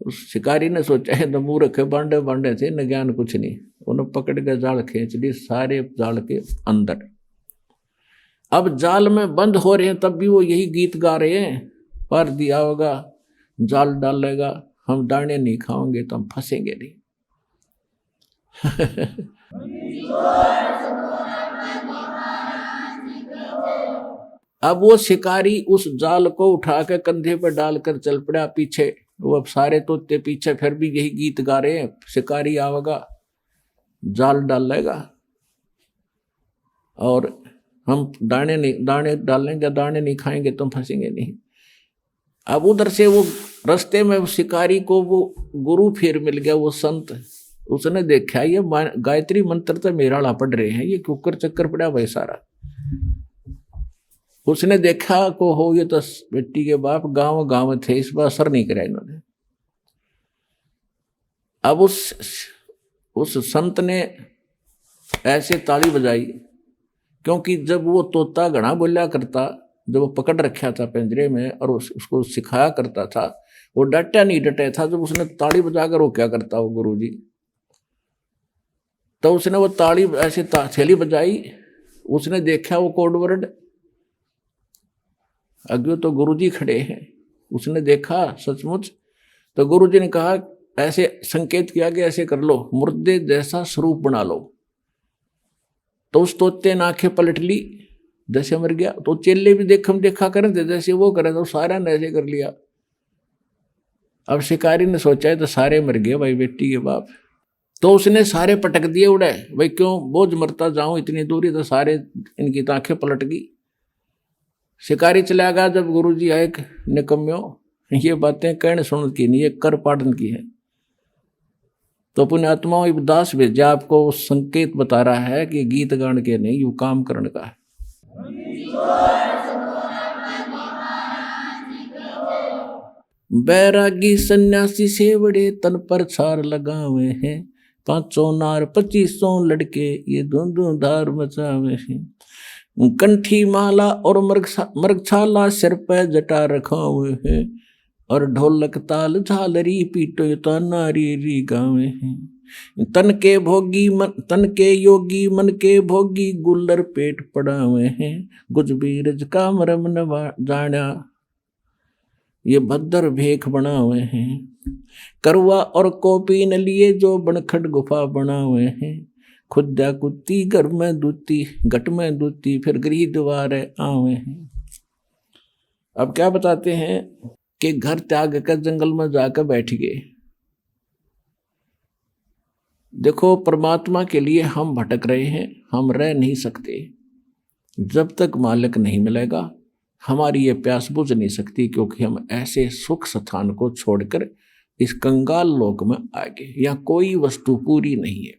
उस शिकारी ने सोचा है तो मूर्ख बांडे बांडे थे न ज्ञान कुछ नहीं, उन्होंने पकड़ के जाल खींच ली सारे जाल के अंदर। अब जाल में बंद हो रहे हैं तब भी वो यही गीत गा रहे हैं, पर दिया होगा जाल डालेगा, हम दाने नहीं खाओगे तो हम फंसेंगे नहीं। अब वो शिकारी उस जाल को उठा के कंधे पर डालकर चल पड़ा पीछे। वो अब सारे तोते पीछे फिर भी यही गीत गा रहे हैं, शिकारी आवेगा जाल डालेगा और हम दाने डालेंगे, दाने नहीं खाएंगे तो फंसेंगे नहीं। अब उधर से वो रास्ते में शिकारी को वो गुरु फिर मिल गया, वो संत। उसने देखा ये गायत्री मंत्र तो मेरा पढ़ रहे हैं, ये कुकर चक्कर पड़ा भाई सारा। उसने देखा को हो ये तो बेटी के बाप गांव गांव थे, इस बार असर नहीं करा इन्होंने। अब उस संत ने ऐसे ताली बजाई, क्योंकि जब वो तोता घना बोला करता, जब वो पकड़ रखा था पिंजरे में और उसको सिखाया करता था, वो डटा नहीं डटे था। जब उसने ताली बजाकर वो क्या करता वो गुरुजी, तो उसने वो ताली ऐसे थैली बजाई। उसने देखा वो कोड वर्ड, अगे तो गुरुजी खड़े हैं। उसने देखा सचमुच, तो गुरुजी ने कहा ऐसे संकेत किया कि ऐसे कर लो, मुर्दे जैसा स्वरूप बना लो। तो उस तोते ने आंखें पलट ली जैसे मर गया। तो चेले भी देखा करें थे जैसे वो करे, तो सारा ने ऐसे कर लिया। अब शिकारी ने सोचा है तो सारे मर गए भाई बेटी के बाप। तो उसने सारे पटक दिए उड़े, भाई क्यों बोझ मरता जाऊं इतनी दूरी, तो सारे इनकी तो आंखें पलट गई। शिकारी चला गया। जब गुरुजी आए, निकम्यो ये बातें कहने सुन की नहीं, ये कर पाड़न की है। तो पुण्यात्मा दास भेजा आपको संकेत बता रहा है कि गीत गान के नहीं, यू काम करने का है। बैरागी सन्यासी सेवड़े तन पर छार लगावे हैं, 500 नार 2500 लड़के ये धुंधु धार मचावे हैं। कंठी माला और मृगछाला सिर पे जटा रखा हुए हैं, और ढोलक ताल झालरी पीटो तो नारी री गावे हैं। तन के योगी मन के भोगी, गुल्लर पेट पड़ावे हैं। गुज बीरज का मरम न जाना, ये भद्र भेख बनावे हैं। करवा और कोपी न लिए जो बनखट गुफा बनावे हैं। खुदा कुत्ती घर में दूती, घट में दूती, फिर गृह द्वारे आवे हैं। अब क्या बताते हैं कि घर त्याग कर जंगल में जाकर बैठ गए। देखो परमात्मा के लिए हम भटक रहे हैं, हम रह नहीं सकते। जब तक मालिक नहीं मिलेगा हमारी ये प्यास बुझ नहीं सकती, क्योंकि हम ऐसे सुख स्थान को छोड़कर इस कंगाल लोक में आ गए। यहाँ कोई वस्तु पूरी नहीं है,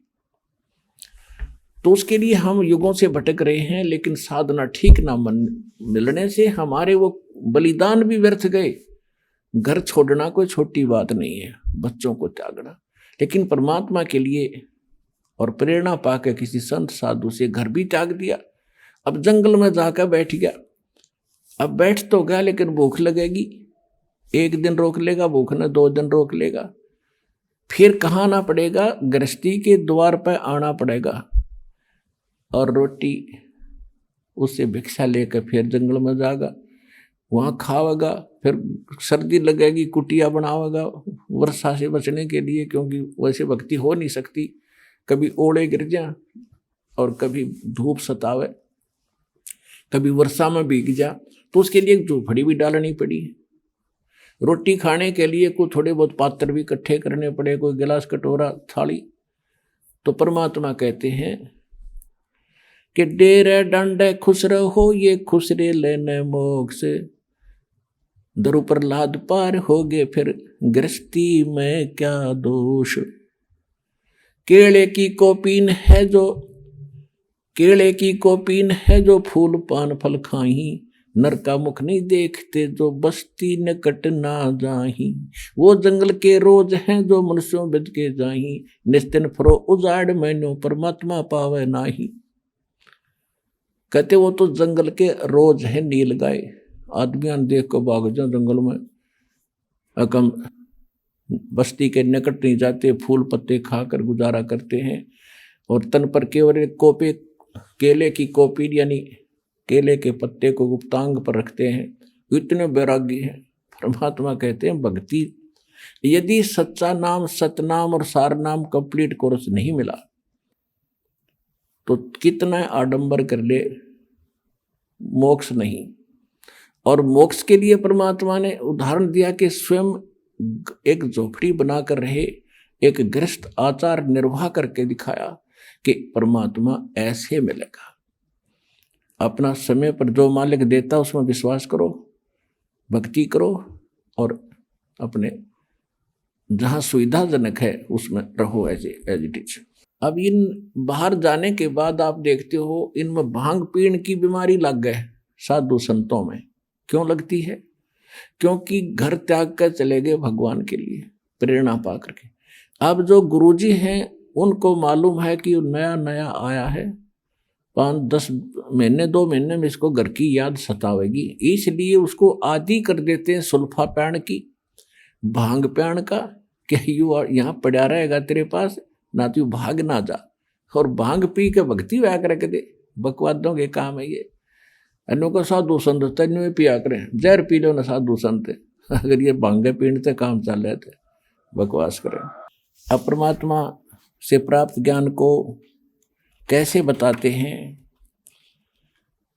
तो उसके लिए हम युगों से भटक रहे हैं। लेकिन साधना ठीक ना मिलने से हमारे वो बलिदान भी व्यर्थ गए। घर छोड़ना कोई छोटी बात नहीं है, बच्चों को त्यागना, लेकिन परमात्मा के लिए और प्रेरणा पाकर किसी संत साधु से घर भी त्याग दिया। अब जंगल में जाकर बैठ गया। अब बैठ तो गया, लेकिन भूख लगेगी। 1 दिन रोक लेगा भूख ने, 2 दिन रोक लेगा, फिर कहाँ आना पड़ेगा, गृहस्थी के द्वार पर आना पड़ेगा और रोटी उससे भिक्षा लेकर फिर जंगल में जाएगा, वहाँ खावेगा। फिर सर्दी लगेगी, कुटिया बनावेगा वर्षा से बचने के लिए, क्योंकि वैसे भक्ति हो नहीं सकती। कभी ओले गिर जा और कभी धूप सतावे, कभी वर्षा में भीग जा, तो उसके लिए झोपड़ी भी डालनी पड़ी। रोटी खाने के लिए कोई थोड़े बहुत पात्र भी इकट्ठे करने पड़े, कोई गिलास कटोरा थाली। तो परमात्मा कहते हैं कि डेरे डंडे खुश रहो, ये खुसरे लेने मोक्ष। दरु प्रहलाद पार हो गए, फिर गृहस्थी में क्या दोष। केले की कोपीन है जो फूल पान फल खाही। नर का मुख नहीं देखते जो बस्ती निकट ना जाही। वो जंगल के रोज हैं जो मनुष्यों बिद के जाही। निस्तिन फरो उजाड़ मैनो परमात्मा पावे नाही। कहते वो तो जंगल के रोज है नील गाय, आदमियां देख कर भाग जाओ जंगल में, अकम बस्ती के निकट नहीं जाते, फूल पत्ते खाकर गुजारा करते हैं और तन पर केवल एक कोपे केले की कोपी यानी केले के पत्ते को गुप्तांग पर रखते हैं, इतने बैरागी हैं। परमात्मा कहते हैं भक्ति, यदि सच्चा नाम, सतनाम और सार नाम कंप्लीट कोर्स नहीं मिला तो कितना आडंबर कर ले, मोक्ष नहीं। और मोक्ष के लिए परमात्मा ने उदाहरण दिया कि स्वयं एक झोपड़ी बनाकर रहे, एक गृहस्थ आचार निर्वाह करके दिखाया कि परमात्मा ऐसे मिलेगा। अपना समय पर जो मालिक देता उसमें विश्वास करो, भक्ति करो और अपने जहाँ सुविधाजनक है उसमें रहो एज इट इज। अब इन बाहर जाने के बाद आप देखते हो इनमें भांग पीने की बीमारी लग गए साधु संतों में। क्यों लगती है? क्योंकि घर त्याग कर चले गए भगवान के लिए प्रेरणा पा करके। अब जो गुरुजी हैं उनको मालूम है कि नया नया आया है, 5-10 महीने 2 महीने में इसको घर की याद सतावेगी, इसलिए उसको आदि कर देते हैं सुल्फा पैण की, भांग पैण का, कि यू यहाँ पड़ा रहेगा तेरे पास ना, तू भाग ना जा। और भांग पी के भक्ति व्या कर दे, बकवादों के काम है ये। अनु को साधु संत तेन पिया करें, जहर पी लो ना साधु संत, अगर ये भांगे पीने काम चल रहे थे बकवास करें। अब परमात्मा से प्राप्त ज्ञान को कैसे बताते हैं?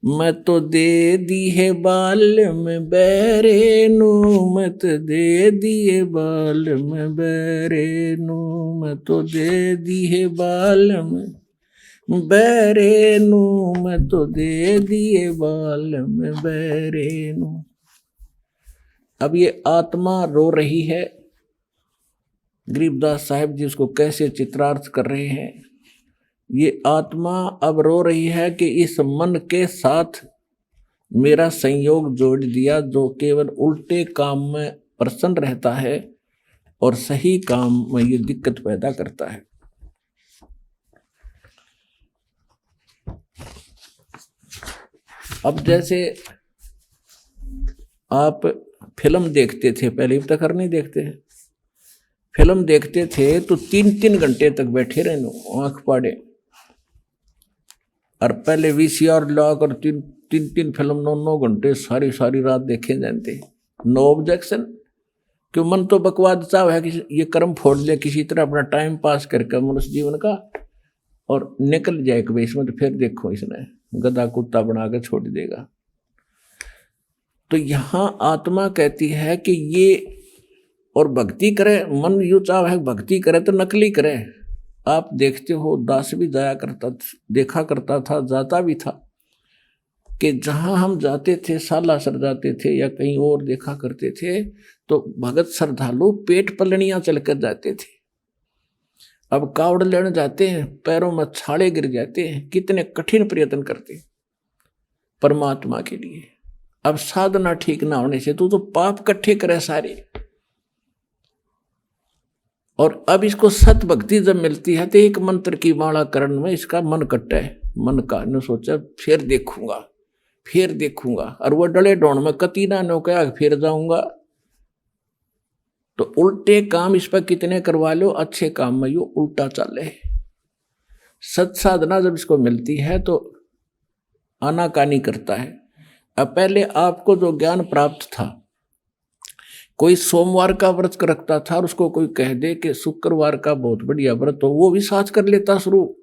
मत दे दी है बाल में बैरे नू, मत दे दिए बाल में बैरे नू, मत दे दी है बाल में बैरे नू, मत दे दिए बाल में बैरे नू। अब ये आत्मा रो रही है, गरीबदास साहिब जी उसको कैसे चित्रार्थ कर रहे हैं। ये आत्मा अब रो रही है कि इस मन के साथ मेरा संयोग जोड़ दिया, जो केवल उल्टे काम में प्रसन्न रहता है और सही काम में ये दिक्कत पैदा करता है। अब जैसे आप फिल्म देखते थे, पहले अब तक नहीं देखते हैं, फिल्म देखते थे तो 3-3 घंटे तक बैठे रहना आंख पाड़े, और पहले VCR लाकर 3-3 फिल्म 9-9 घंटे सारी रात देखे जाते। नो ऑब्जेक्शन, क्यों? मन तो बकवाद चाव है कि ये कर्म फोड़ ले किसी तरह अपना टाइम पास करके मनुष्य जीवन का और निकल जाए कि इसमें, तो फिर देखो इसने गधा कुत्ता बना के छोड़ देगा। तो यहाँ आत्मा कहती है कि ये, और भक्ति करे, मन यू चाव है भक्ति करे तो नकली करे। आप देखते हो दास भी जाया करता, देखा करता था, जाता भी था कि जहां हम जाते थे, सालासर जाते थे या कहीं और देखा करते थे, तो भगत श्रद्धालु पेट पलनियां चलकर जाते थे। अब कावड़ लेने जाते हैं, पैरों में छाले गिर जाते हैं, कितने कठिन प्रयत्न करते परमात्मा के लिए। अब साधना ठीक ना होने से तू तो पाप इकट्ठे करे सारे। और अब इसको सत भक्ति जब मिलती है तो एक मंत्र की माला करण में इसका मन कट्टा है, मन का ने सोचा फिर देखूंगा, और वो डले डोण में कती ना नो क्या फिर जाऊंगा। तो उल्टे काम इस पर कितने करवा लो, अच्छे काम में यो उल्टा चले। सत साधना जब इसको मिलती है तो आनाकानी करता है। अब पहले आपको जो ज्ञान प्राप्त था, कोई सोमवार का व्रत रखता था और उसको कोई कह दे कि शुक्रवार का बहुत बढ़िया व्रत हो, वो भी साथ कर लेता शुरू।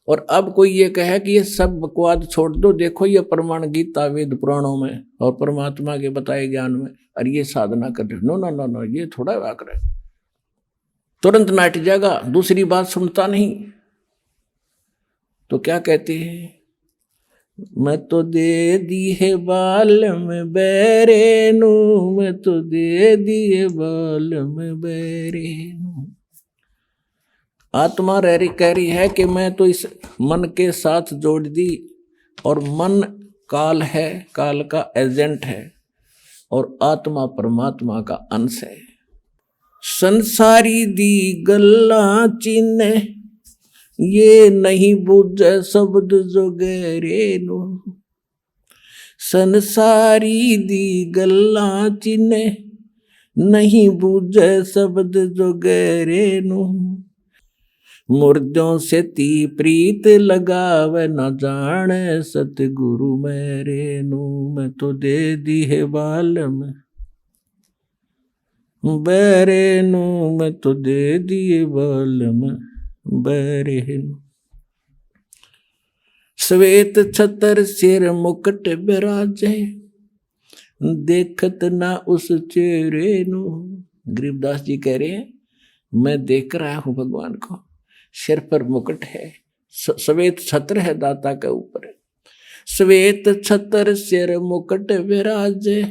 और अब कोई ये कहे कि ये सब बकवाद छोड़ दो, देखो ये प्रमाण गीता वेद पुराणों में और परमात्मा के बताए ज्ञान में, और ये साधना कर रहे। नो, ये थोड़ा वाक रहे, तुरंत नाट जाएगा, दूसरी बात सुनता नहीं। तो क्या कहते हैं? मैं तो दे दी है बाल में बैरे नू, मैं तो दे दिए बाल में बैरे नू। आत्मा कह रही है कि मैं तो इस मन के साथ जोड़ दी, और मन काल है, काल का एजेंट है, और आत्मा परमात्मा का अंश है। संसारी दी गल्ला चिन्ह ये नहीं बूझे शब्द जो गहरे नु, संसारी दी गल्लां चिन्ने नहीं बूझे शब्द जो गहरे नु, मुर्दों से ती प्रीत लगावे न जाने सतगुरु मेरे नु, मैं तो दे दी है बालम बेरे नु, मैं तो दे दिए बालम बेरे नु। श्वेत छतर सिर मुकुट बिराजे देखत ना उस चेहरे नु। गरीबदास जी कह रहे हैं मैं देख रहा हूं भगवान को, सिर पर मुकुट है, श्वेत छत्र है दाता के ऊपर, श्वेत छत्र सिर मुकुट विराजे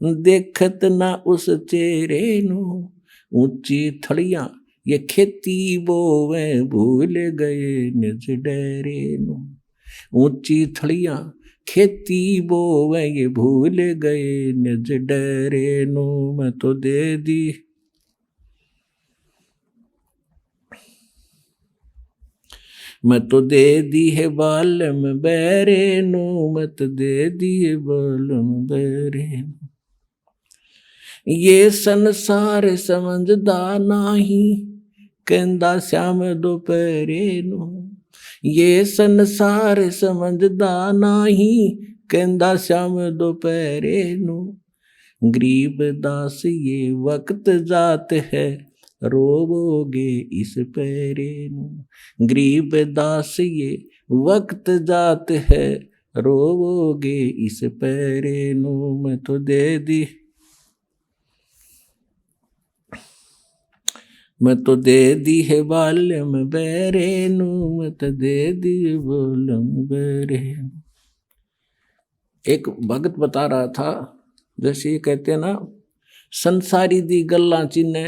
देखत ना उस चेहरे नु, ऊंची थड़ियां ये खेती बोवे भूल गए निज डेरे नु, ऊंची थड़ियां खेती बोवे ये भूल गए निज डेरे नु, मैं तो दे दी मैं तो दे दी है बालम बेरे नु, मैं तो दे दी है बालम बेरे नु। ये संसार समझदा नाही कहंदा श्याम दोपहरे नु, ये संसार समझदा नाही कहंदा श्याम दोपहरे नु, गरीब दास ये वक्त जात है रोवोगे इस पैरे नु, गरीब दास ये वक्त जात है रोवोगे इस पैरे नु, मैं तो दे दी मैं तो दे दी है बालम बेरे नु, मैं तो दे दी बालम बेरे नु। एक भगत बता रहा था, जैसे ये कहते हैं ना संसारी दी गल्लां चिन्ने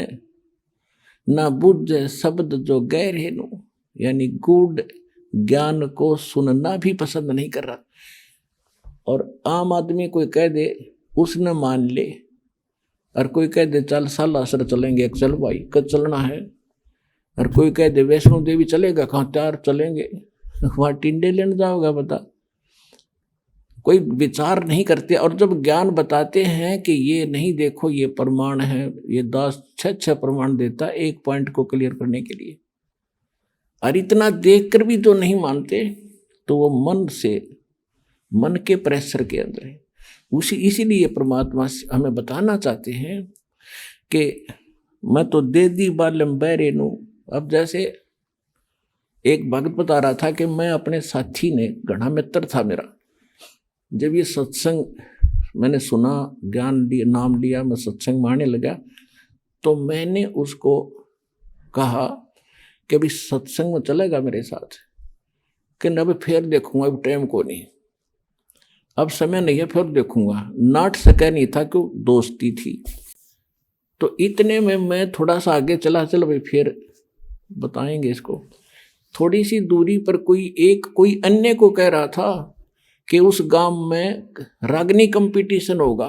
ना बुझे शब्द जो गहरे नु, यानी गूढ़ ज्ञान को सुनना भी पसंद नहीं कर रहा। और आम आदमी कोई कह दे उसने मान ले, और कोई कह दे चल सालासर चलेंगे, चल भाई कब चलना है, और कोई कह दे वैष्णो देवी चलेगा, कहाँ त्यार चलेंगे, वहाँ टिंडे लेने जाओगा बता। कोई विचार नहीं करते, और जब ज्ञान बताते हैं कि ये नहीं देखो ये प्रमाण है, ये 10-6 प्रमाण देता एक पॉइंट को क्लियर करने के लिए, और इतना देखकर भी तो नहीं मानते, तो वो मन के प्रेशर के अंदर है। इसीलिए परमात्मा हमें बताना चाहते हैं कि मैं तो दे दी बालम बैरे नु। अब जैसे एक भक्त बता रहा था कि मैं अपने साथी ने, घना मित्र था मेरा, जब ये सत्संग मैंने सुना, ज्ञान लिया, नाम लिया, मैं सत्संग मारने लगा, तो मैंने उसको कहा कि अभी सत्संग में चलेगा मेरे साथ, कि न अभी फिर देखूंगा, अभी टाइम को नहीं, अब समय नहीं है, फिर देखूंगा। नाट सका नहीं था क्यों, दोस्ती थी। तो इतने में मैं थोड़ा सा आगे चला, चलो भाई फिर बताएंगे इसको। थोड़ी सी दूरी पर कोई अन्य को कह रहा था कि उस गांव में रागनी कंपटीशन होगा।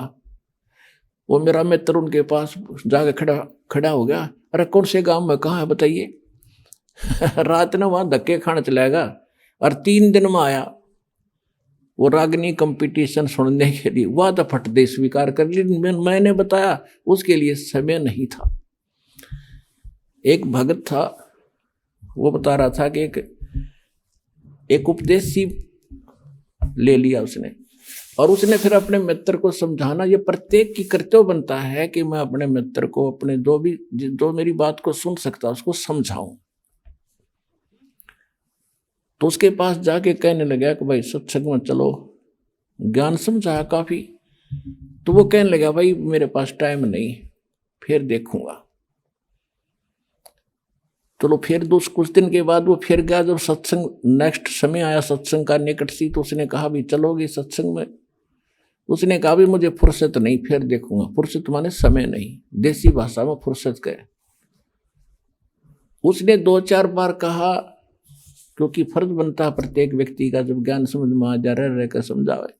वो मेरा मित्र उनके पास जाके खड़ा हो गया, अरे कौन से गांव में, कहाँ है बताइए। रात ने वहां धक्के खाने चलाएगा, और 3 दिन में आया वो रागनी कंपटीशन सुनने के लिए। वह तो फट दे स्वीकार कर ली, मैंने बताया उसके लिए समय नहीं था। एक भगत था, वो बता रहा था कि एक उपदेश ले लिया उसने, और उसने फिर अपने मित्र को समझाना, ये प्रत्येक की कर्तव्य बनता है कि मैं अपने मित्र को, अपने जो मेरी बात को सुन सकता उसको समझाऊं। तो उसके पास जाके कहने लगा कि भाई सत्संग में चलो, ज्ञान समझाया काफी। तो वो कहने लगा भाई मेरे पास टाइम नहीं, फिर देखूंगा। चलो फिर कुछ दिन के बाद वो फिर गया। जब सत्संग नेक्स्ट समय आया, सत्संग का निकट सी, तो उसने कहा भी चलोगे सत्संग में। उसने कहा भी मुझे फुर्सत नहीं, फिर देखूंगा। फुर्सत माने समय नहीं, देसी भाषा में फुर्सत कहे। उसने 2-4 बार कहा, क्योंकि फर्ज बनता है प्रत्येक व्यक्ति का, जब ज्ञान समझ में आ जा रहकर समझावे।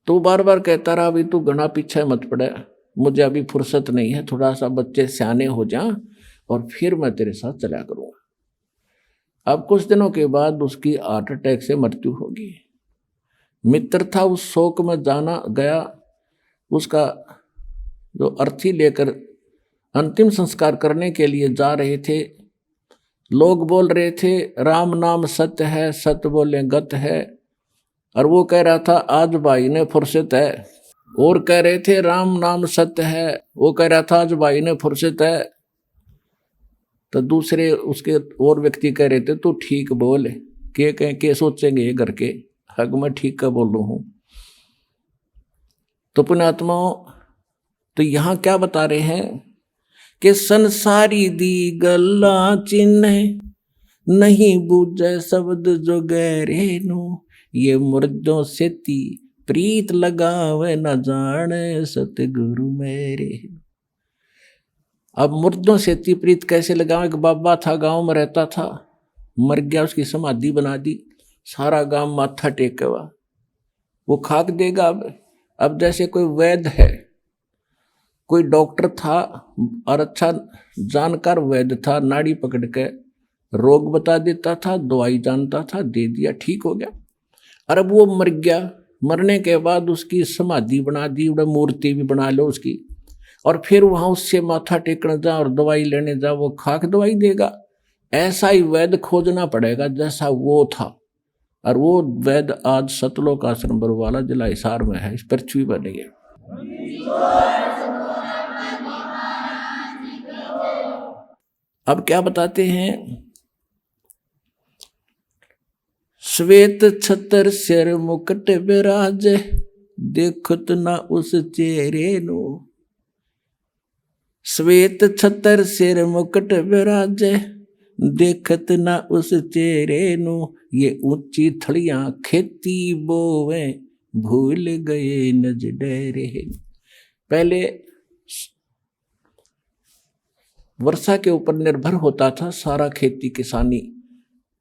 तो बार बार कहता रहा भी तू घना पीछे मत पड़े, मुझे अभी फुर्सत नहीं है, थोड़ा सा बच्चे सियाने हो जा और फिर मैं तेरे साथ चला करूंगा। अब कुछ दिनों के बाद उसकी हार्ट अटैक से मृत्यु होगी। मित्र था, उस शोक में जाना गया, उसका जो अर्थी लेकर अंतिम संस्कार करने के लिए जा रहे थे। लोग बोल रहे थे राम नाम सत्य है, सत्य बोले गत है, और वो कह रहा था आज भाई ने फुर्सत है। और कह रहे थे राम नाम सत्य है, वो कह रहा था आज भाई ने फुर्सत है। तो दूसरे उसके और व्यक्ति कह रहे थे तू ठीक बोल, के सोचेंगे ये घर के, हक मैं ठीक का बोल रहा हूं। तो पुण्यात्माओं, तो यहां क्या बता रहे हैं कि संसारी दी गल्ला चिन्ह नहीं बूझे शब्द जो गहरे नु, ये मुर्दों से ती प्रीत लगावे न जाने सतगुरु मेरे। अब मुर्दों से ती प्रीत कैसे लगावे? एक बाबा था, गांव में रहता था, मर गया, उसकी समाधि बना दी, सारा गांव माथा टेका हुआ, वो खाक देगा। अब जैसे कोई वैद्य है, कोई डॉक्टर था और अच्छा जानकार वैद्य था, नाड़ी पकड़ के रोग बता देता था, दवाई जानता था, दे दिया, ठीक हो गया। और अब वो मर गया, मरने के बाद उसकी समाधि बना दी, मूर्ति भी बना लो उसकी, और फिर वहां उससे माथा टेकने जा और दवाई लेने जा, वो खाक दवाई देगा। ऐसा ही वैद्य खोजना पड़ेगा जैसा वो था। और वो वैद्य आज सतलोक आश्रम बरवाला जिला हिसार में है, इस पृथ्वी पर नहीं है। अब क्या बताते हैं? श्वेत छतर सिर मुकुट विराज, देखत ना उस चेहरे नु। श्वेत छतर सिर मुकुट विराज, देखत ना उस चेहरे नु। ये ऊंची थड़ियां खेती बोवे, भूल गए नज डेरे। पहले वर्षा के ऊपर निर्भर होता था सारा खेती किसानी।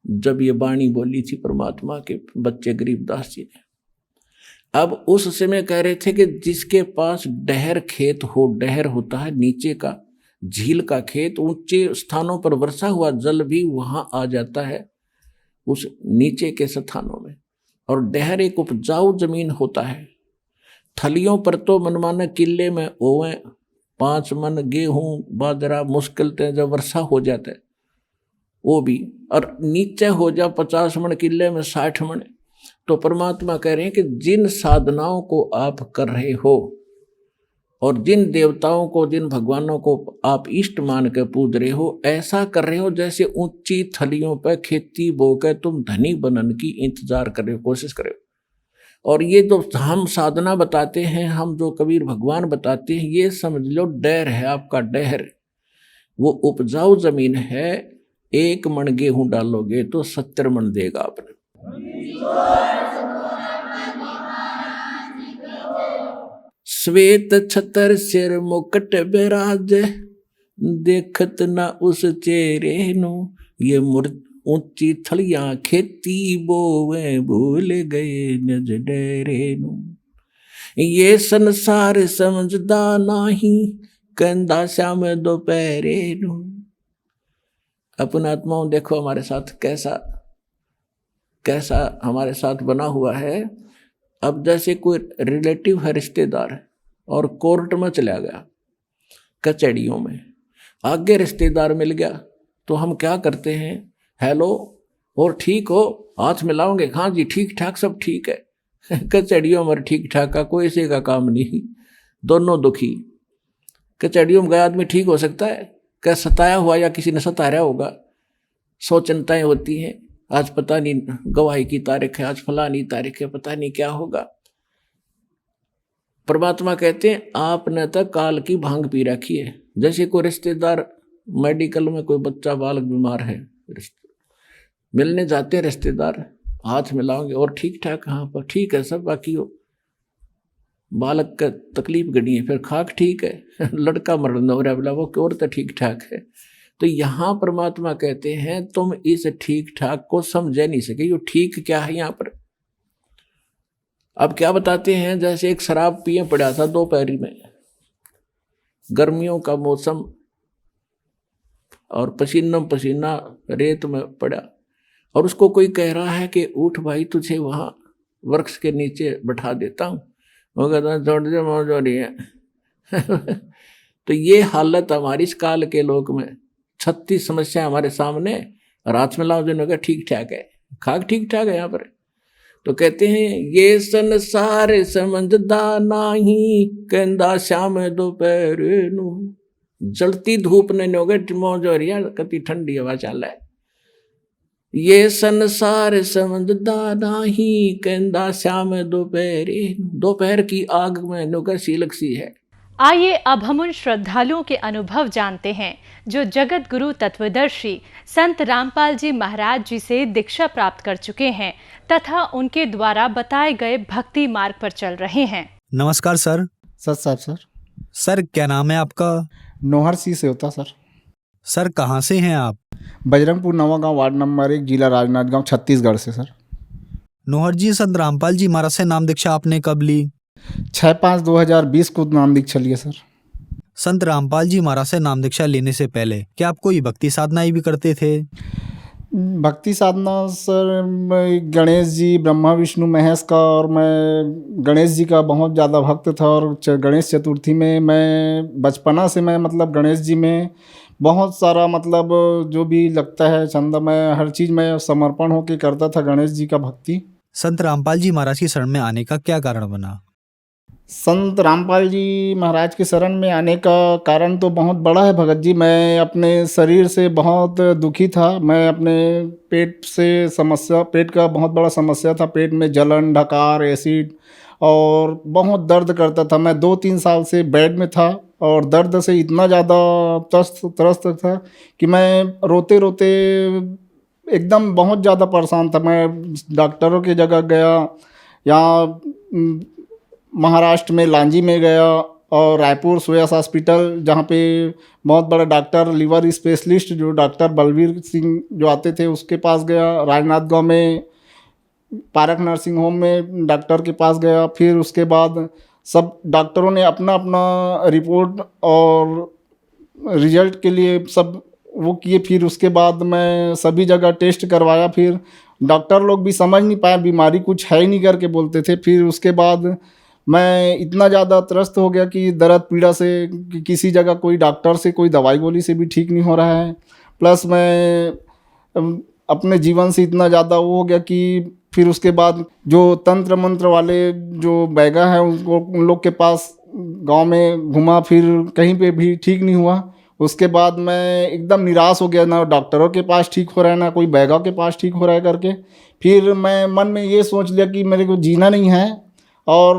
जब ये वाणी बोली थी परमात्मा के बच्चे गरीबदास जी ने, अब उस समय कह रहे थे कि जिसके पास डहर खेत हो, डहर होता है नीचे का झील का खेत, ऊंचे स्थानों पर वर्षा हुआ जल भी वहां आ जाता है उस नीचे के स्थानों में। और डहर एक उपजाऊ जमीन होता है। थलियों पर तो मनमाने किले में ओवे 5 मन गेहूं बाजरा मुश्किल थे, जब वर्षा हो जाता है वो भी, और नीचे हो जा 50 मन किले में 60 मन। तो परमात्मा कह रहे हैं कि जिन साधनाओं को आप कर रहे हो और जिन देवताओं को, जिन भगवानों को आप इष्ट मान के पूज रहे हो, ऐसा कर रहे हो जैसे ऊंची थलियों पर खेती बो के तुम धनी बनन की इंतजार कर रहे हो, कोशिश कर रहे हो। और ये जो हम साधना बताते हैं, हम जो कबीर भगवान बताते हैं, ये समझ लो डहर है आपका, डहर वो उपजाऊ जमीन है। 1 मन गेहूं डालोगे तो 70 मन देगा आपने। श्वेत छतर सिर मुकुट विराज, देखत ना उस चेहरे नु। ये ऊंची थलियां खेती बोवे, भूल गए निज डेरे नु। ये संसार समझदा नाही, कंधा श्याम दोपहरे नु। अपना आत्माओं देखो हमारे साथ कैसा हमारे साथ बना हुआ है। अब जैसे कोई रिलेटिव है, रिश्तेदार, और कोर्ट में चला गया, कचहरियों में आगे रिश्तेदार मिल गया, तो हम क्या करते हैं? हेलो, और ठीक हो, हाथ मिलाओगे? हाँ जी ठीक ठाक, सब ठीक है। कचहरियों में ठीक ठाक का कोई से का काम नहीं, दोनों दुखी। कचहरियों में गया आदमी ठीक हो सकता है? क्या सताया हुआ या किसी ने सताया होगा। 100 चिंताएं होती हैं, आज पता नहीं गवाही की तारीख है, आज फलानी तारीख है, पता नहीं क्या होगा। परमात्मा कहते हैं आपने तो काल की भांग पी रखी है। जैसे कोई रिश्तेदार मेडिकल में, कोई बच्चा बालक बीमार है, मिलने जाते हैं रिश्तेदार, हाथ मिलाओगे और ठीक ठाक, हाँ पर ठीक है सब, बाकी हो बालक का तकलीफ गड़ी है, फिर खाक ठीक है, लड़का मरण हो रहा, बोला वो और तो ठीक ठाक है। तो यहाँ परमात्मा कहते हैं तुम इस ठीक ठाक को समझ नहीं सके, ये ठीक क्या है यहाँ पर। अब क्या बताते हैं, जैसे एक शराब पिए पड़ा था दोपहरी में, गर्मियों का मौसम, और पसीना पसीना रेत में पड़ा, और उसको कोई कह रहा है कि उठ भाई, तुझे वहां वृक्ष के नीचे बैठा देता हूं, वो कहता है छोड़ दे, मौज हो रही है। तो ये हालत हमारी इस काल के लोक में, 36 समस्या हमारे सामने, रात में लाओ जिन्होंने कहा ठीक ठाक है, खाक ठीक ठाक है यहाँ पर। तो कहते हैं ये संसार समझदा नाही, कहंदा शाम दोपहर नू, जलती धूप ने नोगे मौज हो रही है, कति ठंडी हवा चल है। ये संसार समझदा नाही, कहंदा शाम दोपहर, दोपहर की आग में नोगा सीलक सी है। आइए अब हम उन श्रद्धालुओं के अनुभव जानते हैं जो जगत गुरु तत्वदर्शी संत रामपाल जी महाराज जी से दीक्षा प्राप्त कर चुके हैं तथा उनके द्वारा बताए गए भक्ति मार्ग पर चल रहे हैं। नमस्कार सर। सर सर क्या नाम है आपका? नोहर सी से होता सर। सर कहाँ से हैं आप? बजरंगपुर नवागांव वार्ड नंबर 1 जिला राजनांदगांव छत्तीसगढ़ से सर। नोहर जी, संत रामपाल जी महाराज से नाम दीक्षा आपने कब ली? 6/5/2020 को नाम दीक्षा लिए सर। संत रामपाल जी महाराज से नाम दीक्षा लेने से पहले क्या आप कोई भक्ति साधनाएं भी करते थे? भक्ति साधना सर, मैं गणेश जी, ब्रह्मा विष्णु महेश का, और मैं गणेश जी का बहुत ज़्यादा भक्त था। और गणेश चतुर्थी में मैं बचपना से मैं मतलब गणेश जी में बहुत सारा मतलब जो भी लगता है चंदा, मैं हर चीज़ में समर्पण होकर करता था गणेश जी का भक्ति। संत रामपाल जी महाराज की शरण में आने का क्या कारण बना? संत रामपाल जी महाराज के शरण में आने का कारण तो बहुत बड़ा है भगत जी। मैं अपने शरीर से बहुत दुखी था। मैं अपने पेट का बहुत बड़ा समस्या था। पेट में जलन, डकार, एसिड और बहुत दर्द करता था। मैं 2-3 साल से बेड में था और दर्द से इतना ज़्यादा त्रस्त था कि मैं रोते रोते एकदम बहुत ज़्यादा परेशान था। मैं डॉक्टरों की जगह गया, यहाँ महाराष्ट्र में लांजी में गया और रायपुर सोयास हॉस्पिटल, जहाँ पे बहुत बड़ा डॉक्टर लीवर स्पेशलिस्ट जो डॉक्टर बलवीर सिंह जो आते थे उसके पास गया। राजनांदगांव में पारक नर्सिंग होम में डॉक्टर के पास गया। फिर उसके बाद सब डॉक्टरों ने अपना अपना रिपोर्ट और रिजल्ट के लिए सब वो किए। फिर उसके बाद मैं सभी जगह टेस्ट करवाया। फिर डॉक्टर लोग भी समझ नहीं पाए, बीमारी कुछ है ही नहीं करके बोलते थे। फिर उसके बाद मैं इतना ज़्यादा त्रस्त हो गया कि दर्द पीड़ा से किसी जगह कोई डॉक्टर से कोई दवाई गोली से भी ठीक नहीं हो रहा है। प्लस मैं अपने जीवन से इतना ज़्यादा वो हो गया कि फिर उसके बाद जो तंत्र मंत्र वाले जो बैगा हैं उन लोग के पास गांव में घुमा, फिर कहीं पे भी ठीक नहीं हुआ। उसके बाद मैं एकदम निराश हो गया, ना डॉक्टरों के पास ठीक हो रहा है ना कोई बैगा के पास ठीक हो रहा है करके। फिर मैं मन में ये सोच लिया कि मेरे को जीना नहीं है और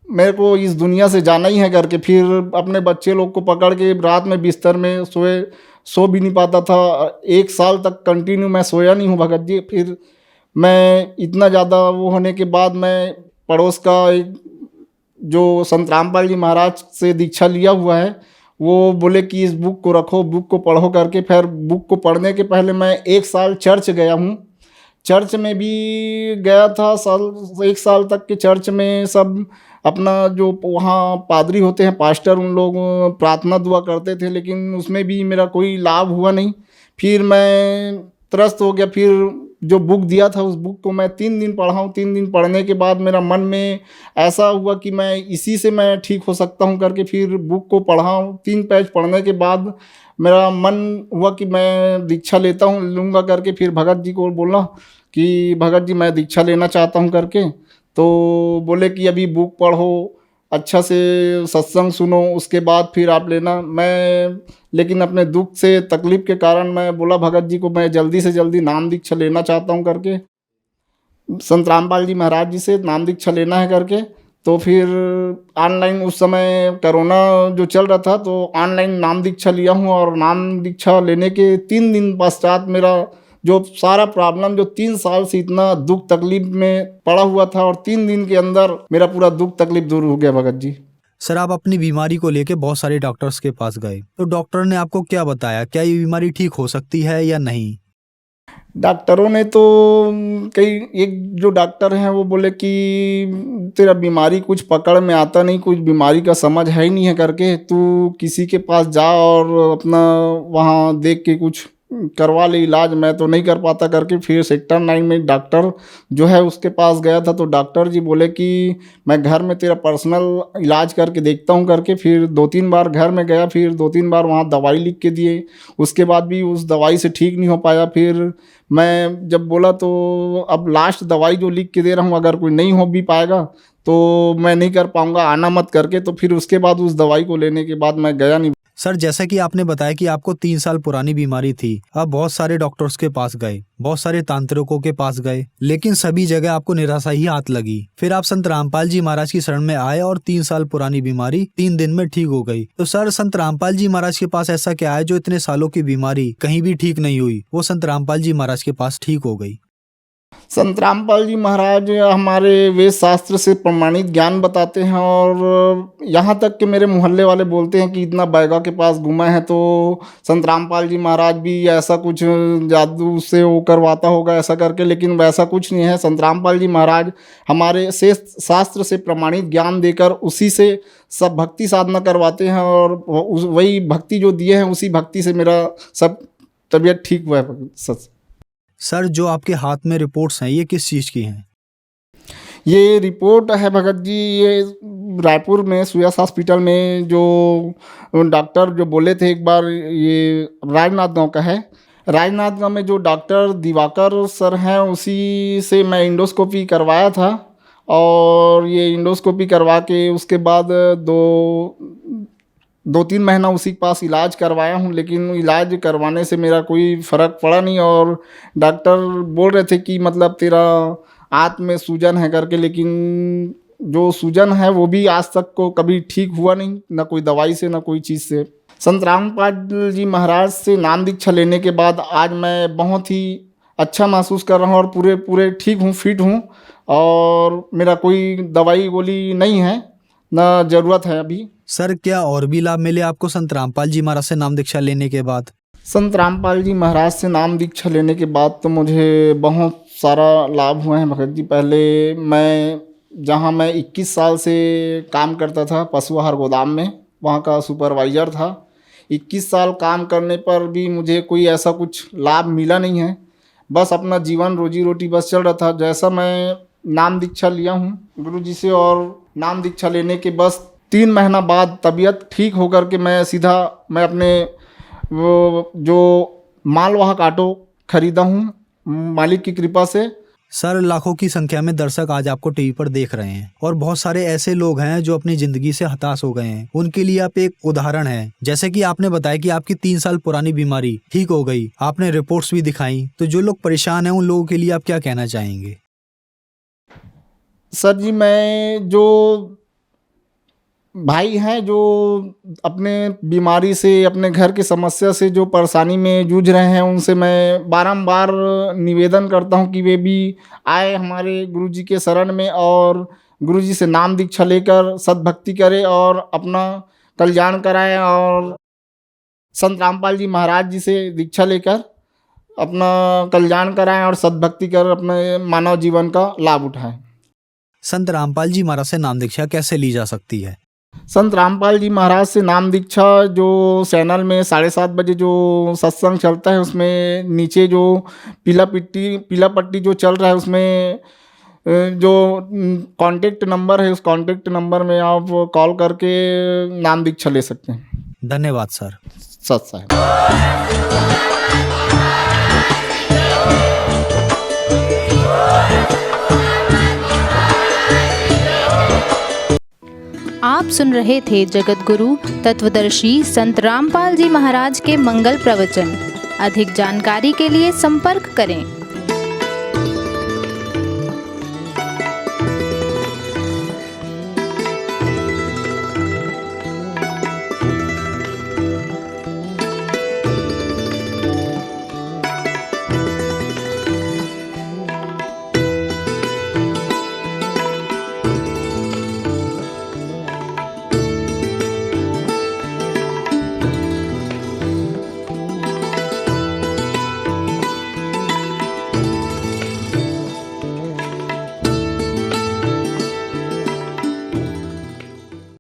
मेरे को इस दुनिया से जाना ही है करके। फिर अपने बच्चे लोग को पकड़ के रात में बिस्तर में सो भी नहीं पाता था। 1 साल तक कंटिन्यू मैं सोया नहीं हूँ भगत जी। फिर मैं इतना ज़्यादा वो होने के बाद मैं पड़ोस का एक जो संत रामपाल जी महाराज से दीक्षा लिया हुआ है वो बोले कि इस बुक को रखो, बुक को पढ़ो करके। फिर बुक को पढ़ने के पहले मैं 1 साल चर्च गया हूँ। चर्च में भी गया था 1 साल तक के चर्च में सब अपना जो वहाँ पादरी होते हैं, पास्टर, उन लोग प्रार्थना दुआ करते थे, लेकिन उसमें भी मेरा कोई लाभ हुआ नहीं। फिर मैं त्रस्त हो गया। फिर जो बुक दिया था उस बुक को मैं 3 दिन पढ़ा हूँ। 3 दिन पढ़ने के बाद मेरा मन में ऐसा हुआ कि मैं इसी से मैं ठीक हो सकता हूँ करके फिर बुक को पढ़ा हूँ। 3 पेज पढ़ने के बाद मेरा मन हुआ कि मैं दीक्षा लूँगा करके। फिर भगत जी को बोला कि भगत जी मैं दीक्षा लेना चाहता हूँ करके। तो बोले कि अभी बुक पढ़ो, अच्छा से सत्संग सुनो, उसके बाद फिर आप लेना। मैं लेकिन अपने दुख से तकलीफ़ के कारण मैं बोला भगत जी को मैं जल्दी से जल्दी नाम दीक्षा लेना चाहता हूँ करके, संत रामपाल जी महाराज जी से नाम दीक्षा लेना है करके। तो फिर ऑनलाइन उस समय कोरोना जो चल रहा था तो ऑनलाइन नाम दीक्षा लिया हूँ। और नाम दीक्षा लेने के 3 दिन पश्चात मेरा जो सारा प्रॉब्लम जो 3 साल से इतना दुख तकलीफ में पड़ा हुआ था और 3 दिन के अंदर मेरा पूरा दुख तकलीफ दूर हो गया भगत जी। सर आप अपनी बीमारी को लेके बहुत सारे डॉक्टर्स के पास गए, तो डॉक्टर ने आपको क्या बताया? क्या ये बीमारी ठीक हो सकती है या नहीं? डॉक्टरों ने तो एक जो डॉक्टर हैं वो बोले कि तेरा बीमारी कुछ पकड़ में आता नहीं, कुछ बीमारी का समझ है ही नहीं है करके, तू किसी के पास जा और अपना वहाँ देख के कुछ करवा ले इलाज, मैं तो नहीं कर पाता करके फिर सेक्टर 9 में डॉक्टर जो है उसके पास गया था। तो डॉक्टर जी बोले कि मैं घर में तेरा पर्सनल इलाज करके देखता हूँ करके। फिर 2-3 बार घर में गया, फिर 2-3 बार वहाँ दवाई लिख के दिए, उसके बाद भी उस दवाई से ठीक नहीं हो पाया। फिर मैं जब बोला तो अब लास्ट दवाई जो लिख के दे रहा हूँ अगर कोई नहीं हो भी पाएगा तो मैं नहीं कर पाऊँगा, आना मत करके। तो फिर उसके बाद उस दवाई को लेने के बाद मैं गया नहीं। सर, जैसा कि आपने बताया कि आपको 3 साल पुरानी बीमारी थी, आप बहुत सारे डॉक्टर्स के पास गए, बहुत सारे तांत्रिकों के पास गए, लेकिन सभी जगह आपको निराशा ही हाथ लगी। फिर आप संत रामपाल जी महाराज की शरण में आए और 3 साल पुरानी बीमारी 3 दिन में ठीक हो गई। तो सर, संत रामपाल जी महाराज के पास ऐसा क्या है जो इतने सालों की बीमारी कहीं भी ठीक नहीं हुई, वो संत रामपाल जी महाराज के पास ठीक हो गई? संत रामपाल जी महाराज हमारे वेद शास्त्र से प्रमाणित ज्ञान बताते हैं, और यहाँ तक कि मेरे मोहल्ले वाले बोलते हैं कि इतना बैगा के पास घूमा है तो संत रामपाल जी महाराज भी ऐसा कुछ जादू से वो करवाता होगा ऐसा करके, लेकिन वैसा कुछ नहीं है। संत रामपाल जी महाराज हमारे से शास्त्र से प्रमाणित ज्ञान देकर उसी से सब भक्ति साधना करवाते हैं, और वही भक्ति जो दिए हैं उसी भक्ति से मेरा सब तबीयत ठीक हुआ है। सच सर, जो आपके हाथ में रिपोर्ट्स हैं ये किस चीज़ की हैं? ये रिपोर्ट है भगत जी, ये रायपुर में सुयस हॉस्पिटल में जो डॉक्टर जो बोले थे एक बार, ये राजनांदगांव का है। राजनांदगांव में जो डॉक्टर दिवाकर सर हैं उसी से मैं इंडोस्कोपी करवाया था, और ये इंडोस्कोपी करवा के उसके बाद 2-3 महीना उसी के पास इलाज करवाया हूँ, लेकिन इलाज करवाने से मेरा कोई फ़र्क पड़ा नहीं। और डॉक्टर बोल रहे थे कि मतलब तेरा आंत में सूजन है करके, लेकिन जो सूजन है वो भी आज तक को कभी ठीक हुआ नहीं, ना कोई दवाई से ना कोई चीज़ से। संत रामपाल जी महाराज से नाम दीक्षा लेने के बाद आज मैं बहुत ही अच्छा महसूस कर रहा हूँ, और पूरे ठीक हूँ, फिट हूँ, और मेरा कोई दवाई गोली नहीं है, ना ज़रूरत है अभी। सर, क्या और भी लाभ मिले आपको संत रामपाल जी महाराज से नाम दीक्षा लेने के बाद? संत रामपाल जी महाराज से नाम दीक्षा लेने के बाद तो मुझे बहुत सारा लाभ हुए हैं भगत जी। पहले जहाँ मैं 21 साल से काम करता था पशु आहार गोदाम में, वहाँ का सुपरवाइज़र था। 21 साल काम करने पर भी मुझे कोई ऐसा कुछ लाभ मिला नहीं है, बस अपना जीवन रोजी रोटी बस चल रहा था। जैसा मैं नाम दीक्षा लिया हूँ गुरु जी से, और नाम दीक्षा लेने के बस 3 महीना बाद तबीयत ठीक होकर के मैं अपने वो जो मालवाहक ऑटो खरीदा हूँ मालिक की कृपा से। सर, लाखों की संख्या में दर्शक आज आपको टीवी पर देख रहे हैं, और बहुत सारे ऐसे लोग हैं जो अपनी जिंदगी से हताश हो गए हैं। उनके लिए आप एक उदाहरण हैं। जैसे कि आपने बताया कि आपकी 3 साल पुरानी बीमारी ठीक हो गई, आपने रिपोर्ट्स भी दिखाई, तो जो लोग परेशान हैं उन लोगों के लिए आप क्या कहना चाहेंगे? सर जी, मैं जो भाई हैं जो अपने बीमारी से, अपने घर की समस्या से जो परेशानी में जूझ रहे हैं, उनसे मैं बारंबार निवेदन करता हूं कि वे भी आए हमारे गुरुजी के शरण में, और गुरुजी से नाम दीक्षा लेकर सद्भक्ति करें और अपना कल्याण कराएं, और संत रामपाल जी महाराज जी से दीक्षा लेकर अपना कल्याण कराएं और सद्भक्ति कर अपने मानव जीवन का लाभ उठाएं। संत रामपाल जी महाराज से नाम दीक्षा कैसे ली जा सकती है? संत रामपाल जी महाराज से नाम दीक्षा जो चैनल में 7:30 बजे जो सत्संग चलता है, उसमें नीचे जो पीला पट्टी जो चल रहा है, उसमें जो कांटेक्ट नंबर है, उस कांटेक्ट नंबर में आप कॉल करके नाम दीक्षा ले सकते हैं। धन्यवाद सर। सत साहब। आप सुन रहे थे जगत गुरु तत्वदर्शी संत रामपाल जी महाराज के मंगल प्रवचन। अधिक जानकारी के लिए संपर्क करें।